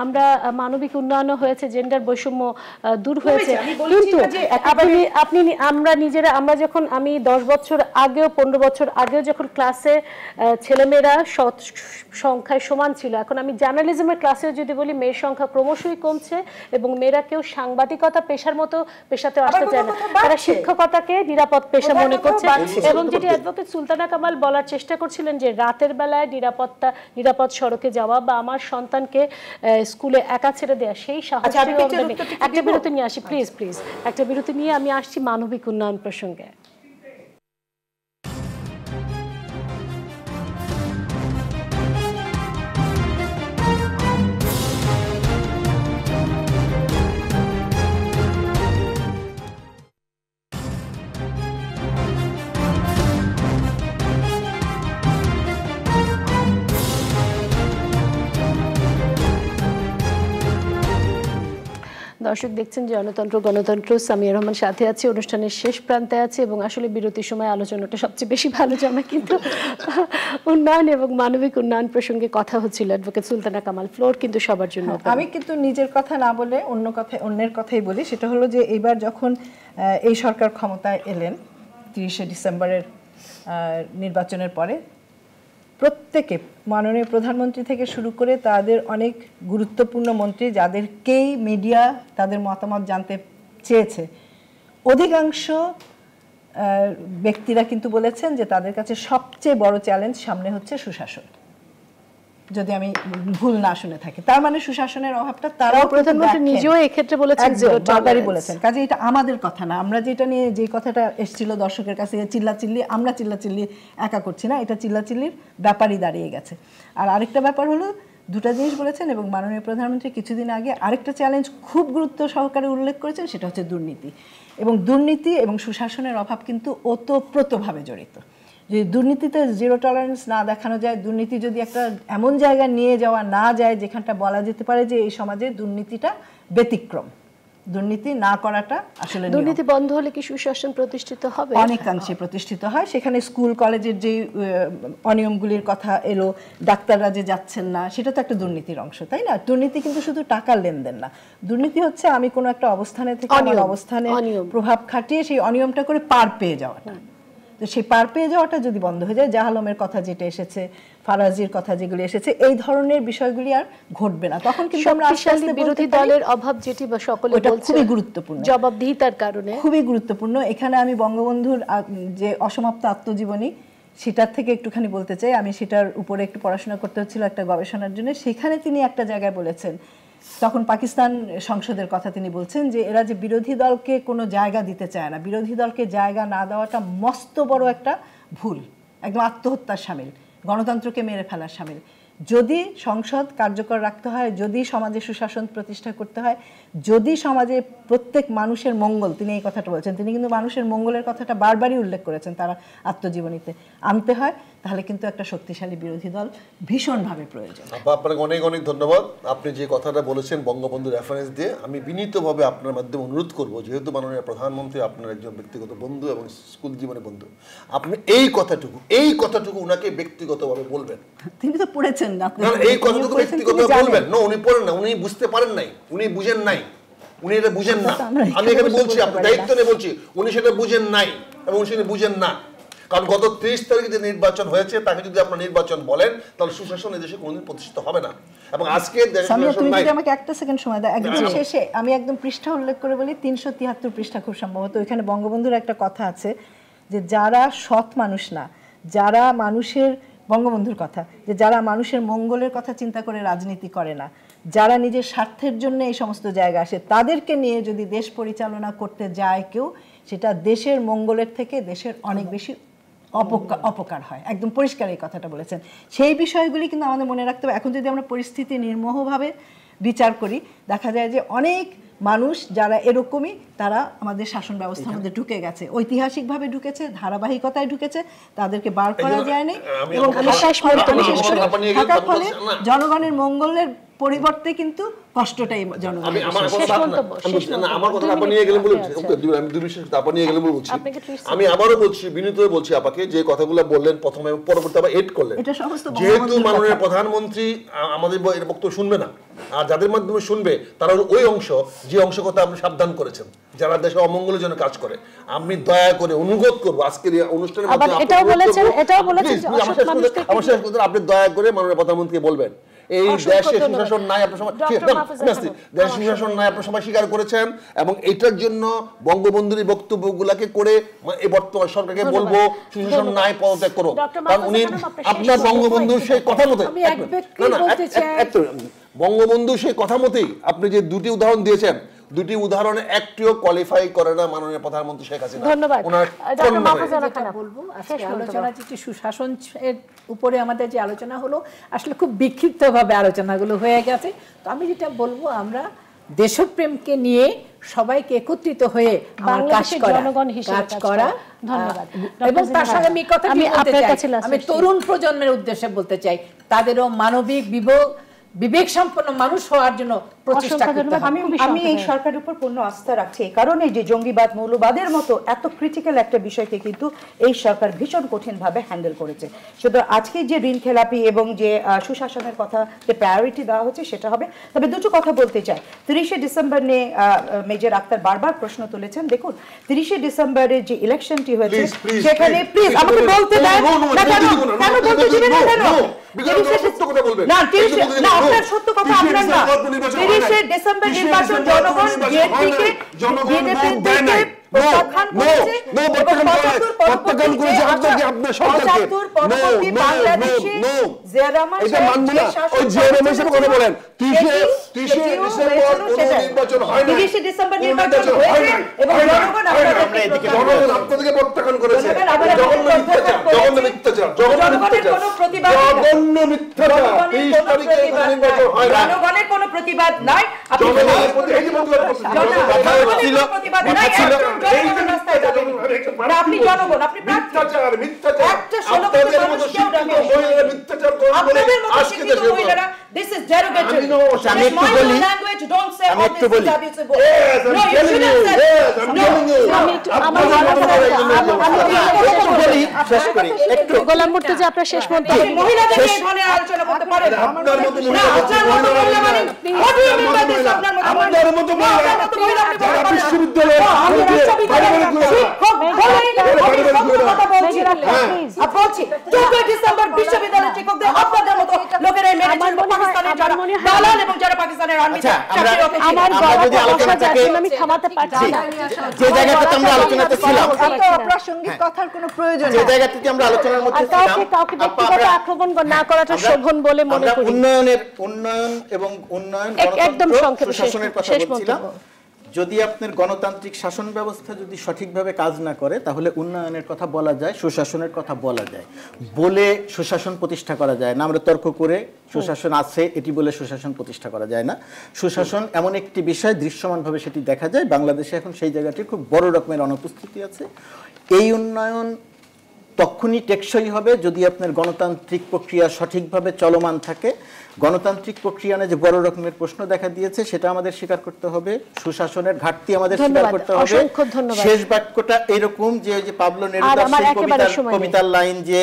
আমরা মানবিক উন্নয়ন হয়েছে, জেন্ডার বৈষম্য দূর হয়েছে, কিন্তু আমরা যখন আমি 10 বছর আগেও 15 বছর আগেও যখন ক্লাসে ছেলেমেয়েরা সংখ্যায় সমান ছিল, এখন আমি জার্নালিজমের ক্লাসেও যদি বলি মেয়ের সংখ্যা ক্রমশই কমছে এবং মেয়েরা কেউ সাংবাদিকতা পেশার মতো পেশাতে আসতে চায় না, তারা শিক্ষকতাকে নিরাপদ পেশা মনে করছে। এবং যেটি অ্যাডভোকেট সুলতানা কামাল বলার চেষ্টা করছিলেন যে রাতের বেলায় নিরাপদ সড়কে যাওয়া বা আমার সন্তানকে স্কুলে একা ছেড়ে দেওয়া, সেই সাহস। একটা বিরতি নিয়ে আসি প্লিজ, একটা বিরতি নিয়ে আমি আসছি মানবিক উন্নয়ন প্রসঙ্গে। দর্শক দেখছেন গণতন্ত্র, সামিয়া রহমান সাথে আছে, অনুষ্ঠানের শেষ প্রান্তে আছে এবং আসলে বিরতির সময় আলোচনাটা সবচেয়ে বেশি ভালো জমে কিন্তু উন্নয়ন এবং মানবিক উন্নয়ন প্রসঙ্গে কথা হচ্ছিল। অ্যাডভোকেট সুলতানা কামাল, ফ্লোর কিন্তু সবার জন্য। আমি কিন্তু নিজের কথা না বলে অন্যের কথাই বলি। সেটা হলো যে এইবার যখন এই সরকার ক্ষমতায় এলেন 30শে ডিসেম্বরের নির্বাচনের পরে, প্রত্যেকে মাননীয় প্রধানমন্ত্রী থেকে শুরু করে তাদের অনেক গুরুত্বপূর্ণ মন্ত্রী যাদেরকেই মিডিয়া তাদের মতামত জানতে চেয়েছে, অধিকাংশ ব্যক্তিরা কিন্তু বলেছেন যে তাদের কাছে সবচেয়ে বড় চ্যালেঞ্জ সামনে হচ্ছে সুশাসন, যদি আমি ভুল না শুনে থাকি। তার মানে সুশাসনের অভাবটা তারাও প্রধানমন্ত্রী নিজেও এই ক্ষেত্রে বলেছেন, বলেছেন। কাজে এটা আমাদের কথা না, আমরা যেটা নিয়ে যে কথাটা এসেছিল দর্শকের কাছে চিল্লাচিল্লি, আমরা চিল্লাচিল্লি একা করছি না, এটা চিল্লাচিল্লির ব্যাপারই দাঁড়িয়ে গেছে। আর আরেকটা ব্যাপার হলো, দুটা জিনিস বলেছেন এবং মাননীয় প্রধানমন্ত্রী কিছুদিন আগে আরেকটা চ্যালেঞ্জ খুব গুরুত্ব সহকারে উল্লেখ করেছেন, সেটা হচ্ছে দুর্নীতি। এবং দুর্নীতি এবং সুশাসনের অভাব কিন্তু ওতপ্রোতভাবে জড়িত। যদি দুর্নীতিতে জিরো টলারেন্স না দেখানো যায়, দুর্নীতি যদি একটা এমন জায়গায় নিয়ে যাওয়া না যায় যেখানটা বলা যেতে পারে যে এই সমাজে দুর্নীতিটা ব্যতিক্রম, দুর্নীতি না করাটা আসলে দুর্নীতি বন্ধ হলে কি সুশাসন প্রতিষ্ঠিত হবে? অনেকাংশে প্রতিষ্ঠিত হয়। সেখানে স্কুল কলেজের যে অনিয়মগুলির কথা এলো, ডাক্তাররা যে যাচ্ছেন না, সেটা তো একটা দুর্নীতির অংশ, তাই না? দুর্নীতি কিন্তু শুধু টাকার লেনদেন না, দুর্নীতি হচ্ছে আমি কোনো একটা অবস্থানে থেকে আমার অবস্থানে প্রভাব খাটিয়ে সেই অনিয়মটা করে পার পেয়ে যাওয়াটা। তো সেই পার পেয়ে যাওয়াটা যদি বন্ধ হয়ে যায়, জাহালমের কথা যেটা এসেছে, ফারাজির কথা যেগুলি এসেছে, এই ধরনের বিষয়গুলি আর ঘটবে না। তখন কিন্তু আমরা আস্তে বিরোধী দলের অভাব যেটি বা সকলে বলছে খুবই গুরুত্বপূর্ণ, জবাবদিহিতার কারণে খুবই গুরুত্বপূর্ণ। এখানে আমি বঙ্গবন্ধুর যে অসমাপ্ত আত্মজীবনী, সেটার থেকে একটুখানি বলতে চাই। আমি সেটার উপরে একটু পড়াশোনা করতে হচ্ছিল একটা গবেষণার জন্য। সেখানে তিনি একটা জায়গায় বলেছেন, তখন পাকিস্তান সংসদের কথা তিনি বলছেন যে এরা যে বিরোধী দলকে কোনো জায়গা দিতে চায় না, বিরোধী দলকে জায়গা না দেওয়াটা মস্ত বড় একটা ভুল, একদম আত্মহত্যার শামিল, গণতন্ত্রকে মেরে ফেলার শামিল। যদি সংসদ কার্যকর রাখতে হয়, যদি সমাজে সুশাসন প্রতিষ্ঠা করতে হয়, যদি সমাজে প্রত্যেক মানুষের মঙ্গল, তিনি এই কথাটা বলছেন, তিনি কিন্তু মানুষের মঙ্গলের কথাটা বারবারই উল্লেখ করেছেন তারা আত্মজীবনীতে, আনতে হয়, তাহলে কিন্তু একটা শক্তিশালী বিরোধী দল ভীষণভাবে প্রয়োজন। আপনাকে অনেক অনেক ধন্যবাদ। আপনি যে কথাটা বলেছেন বঙ্গবন্ধু রেফারেন্স দিয়ে, আমি বিনীতভাবে আপনার মাধ্যমে অনুরোধ করব, যেহেতু মাননীয় প্রধানমন্ত্রী আপনার একজন ব্যক্তিগত বন্ধু এবং স্কুল জীবনে বন্ধু, আপনি এই কথাটুকু উনাকে ব্যক্তিগতভাবে বলবেন। তিনি তো পড়েছেন না, এই কথাটুকু ব্যক্তিগতভাবে বলবেন। না, উনি পড়েন না, উনি বুঝতে পারেন নাই, উনি বুঝেন নাই। উনি এটা বুঝেন না। আমি এখানে বলছি, আপনি দায়িত্ব নিয়ে বলছি, উনি সেটা বুঝেন নাই এবং উনি সেটা বুঝেন না। কারণ গত 30 তারিখে যে নির্বাচন হয়েছে তাকে যদি আপনার নির্বাচন বলেন তাহলে সুশাসন এই দেশে কোনোদিন প্রতিষ্ঠিত হবে না। এবং আজকে তুমি যদি আমাকে একটা সেকেন্ড সময় দাও, একদম শেষে আমি একদম পৃষ্ঠা উল্লেখ করে বলি, 373 পৃষ্ঠা খুব সম্ভবত। ওইখানে বঙ্গবন্ধুর একটা কথা আছে যে যারা সৎ মানুষ না, যারা মানুষের, বঙ্গবন্ধুর কথা, যে যারা মানুষের মঙ্গলের কথা চিন্তা করে রাজনীতি করে না, যারা নিজের স্বার্থের জন্য এই সমস্ত জায়গা আসে, তাদেরকে নিয়ে যদি দেশ পরিচালনা করতে যায় কেউ, সেটা দেশের মঙ্গলের থেকে দেশের অনেক বেশি অপকার হয়। একদম পরিষ্কার এই কথাটা বলেছেন। সেই বিষয়গুলি কিন্তু আমাদের মনে রাখতে হবে। এখন যদি আমরা পরিস্থিতি নির্মোহভাবে বিচার করি, দেখা যায় যে অনেক মানুষ যারা এরকমই, তারা আমাদের শাসন ব্যবস্থার মধ্যে ঢুকে গেছে, ঐতিহাসিকভাবে ঢুকেছে, ধারাবাহিকতায় ঢুকেছে, তাদেরকে বার করা যায়নি। এবং থাকার ফলে জনগণের মঙ্গলের পরিবর্তে কিন্তু কষ্টটাই জনগণের। আমি আবারও বলছি, বিনীত বলছি আপাকে, যে কথাগুলো বললেন প্রথমে পরবর্তী আবার এড করলেন, যেহেতু মাননীয় প্রধানমন্ত্রী আমাদের বক্তব্য শুনবে না, আর যাদের মাধ্যমে শুনবে তারা ওই অংশ, যে অংশ কথা আপনি সাবধান করেছেন, যারা দেশে অমঙ্গলের জন্য কাজ করে, আমি দয়া করে অনুরোধ করবো আজকের এই অনুষ্ঠানের মাধ্যমে আপনি দয়া করে মাননীয় প্রধানমন্ত্রীকে বলবেন এই দেশে সুশাসন নাই, আপনার সময় দেশে সুশাসন নাই আপনার সময় স্বীকার করেছেন, এবং এটার জন্য বঙ্গবন্ধুর বক্তব্যগুলোকে করে এই বর্তমান সরকারকে বলবো সুশাসন নাই, পদত্যাগ করো। কারণ উনি আপনার বঙ্গবন্ধুর সেই কথা মতো, বঙ্গবন্ধু সেই কথা মতেই আপনি যে দুটি উদাহরণ দিয়েছেন, দুটি উদাহরণে একটিও কোয়ালিফাই করে না মাননীয় প্রধানমন্ত্রী শেখ হাসিনা। ধন্যবাদ। বলবো আজকে আলোচনা যে সুশাসন এর উপরে আমাদের যে আলোচনা হলো, আসলে খুব বিক্ষিপ্তভাবে আলোচনাগুলো হয়ে গেছে। তো আমি যেটা বলবো, আমরা দেশপ্রেমকে নিয়ে সবাইকে একত্রিত হয়ে জনগণ হিসেবে কাজ করা। ধন্যবাদ। এবং তার সঙ্গে আমি কথা বলতে চাই, আমি তরুণ প্রজন্মের উদ্দেশ্যে বলতে চাই, তাদেরও মানবিক বিবেক সম্পন্ন মানুষ হওয়ার জন্য প্রচেষ্টা করতে হবে। আমি এই সরকারের উপর পূর্ণ আস্থা রাখছি, এই কারণে যে জঙ্গিবাদ, মৌলবাদের মতো এত ক্রিটিক্যাল একটা বিষয়কে কিন্তু এই সরকার ভীষণ কঠিনভাবে হ্যান্ডেল করেছে। শুধু আজকে যে ঋণ খেলাপি এবং যে সুশাসনের কথাতে প্রায়োরিটি দেওয়া হচ্ছে সেটা হবে। তবে দুটো কথা বলতে চাই। 30শে ডিসেম্বর নিয়ে মেজর আক্তার বারবার প্রশ্ন তুলেছেন। দেখুন, 30শে ডিসেম্বরের যে ইলেকশনটি হয়েছে সেখানে প্লিজ আমাকে বলতে দেন না, কেন বলতে দিবেন না, কেন? আপনার সত্য কথা আপনার না। 30শে ডিসেম্বর নির্বাচন জনগণ বিএনপিকে জনগণের কোন প্রতিবাদ নাই। আপনি জনগণ, আপনি this is derogatory. This is my language. Don't say all this is abusive. No, you shouldn't say. গোলাম মুর্তজা, আপনার শেষ মন্তব্য। মহিলাদের এই ধরনের আলোচনা করতে পারেন না। আপনার মতো মহিলা মানে what do you mean by this? আপনার মতো মহিলা যারা বিশ্ববিদ্যালয়ে বলছি 14 ডিসেম্বর বিশ্ববিদ্যালয়ের শিক্ষকদের আপনাদের মতো লোকেরা মেরেছেন, পাকিস্তানের যারা দালাল এবং যারা পাকিস্তানের আর্মিতে চাকরি করতে। আমার আমি থামাতে পারছি না। যে জায়গাটাতে আমরা আলোচনাতে ছিলাম, এত অপ্রাসঙ্গিক কথার কোনো প্রয়োজন নেই। যে জায়গাটাতে আমরা আলোচনার মধ্যে ছিলাম, কাউকে ব্যক্তিগত আক্রমণ না করাটা শোভন বলে মনে করি। উন্নয়ন এবং একদম সংক্ষেপে শাসনের কথা বলছিলাম। যদি আপনার গণতান্ত্রিক শাসন ব্যবস্থা যদি সঠিকভাবে কাজ না করে, তাহলে উন্নয়নের কথা বলা যায়, সুশাসনের কথা বলা যায়, বলে সুশাসন প্রতিষ্ঠা করা যায় না। আমরা তর্ক করে সুশাসন আছে এটি বলে সুশাসন প্রতিষ্ঠা করা যায় না। সুশাসন এমন একটি বিষয়, দৃশ্যমানভাবে সেটি দেখা যায়। বাংলাদেশে এখন সেই জায়গাটির খুব বড় রকমের অনুপস্থিতি আছে। এই উন্নয়ন তখনই টেকসই হবে যদি আপনার গণতান্ত্রিক প্রক্রিয়া সঠিকভাবে চলমান থাকে। গণতান্ত্রিক প্রক্রিয়া নিয়ে যে বড় রকমের প্রশ্ন দেখা দিয়েছে সেটা আমাদের স্বীকার করতে হবে, সুশাসনের ঘাটতি আমাদের স্বীকার করতে হবে। শেষ বাক্যটা এরকম যে পাবলো নেরুদার কবিতার লাইন যে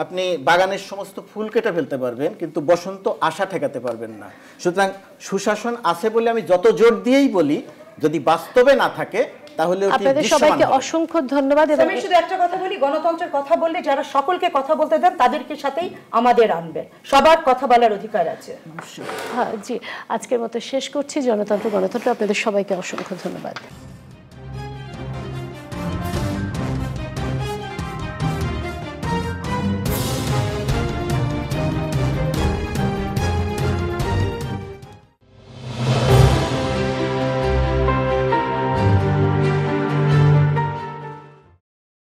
আপনি বাগানের সমস্ত ফুল কেটে ফেলতে পারবেন কিন্তু বসন্ত আশা ঠেকাতে পারবেন না। সুতরাং সুশাসন আছে বলে আমি যত জোর দিয়েই বলি যদি বাস্তবে না থাকে তাহলে ওটি আপনাদের দৃশ্যমান সবাইকে হবে। অসংখ্য ধন্যবাদ। এবং আমি শুধু একটা কথা বলি, গণতন্ত্রের কথা বললে যারা সকলকে কথা বলতে দেন তাদেরকে সাথেই আমাদের আনবেন, সবার কথা বলার অধিকার আছে। জি, আজকের মতো শেষ করছি। জনতন্ত্র গণতন্ত্র, আপনাদের সবাইকে অসংখ্য ধন্যবাদ।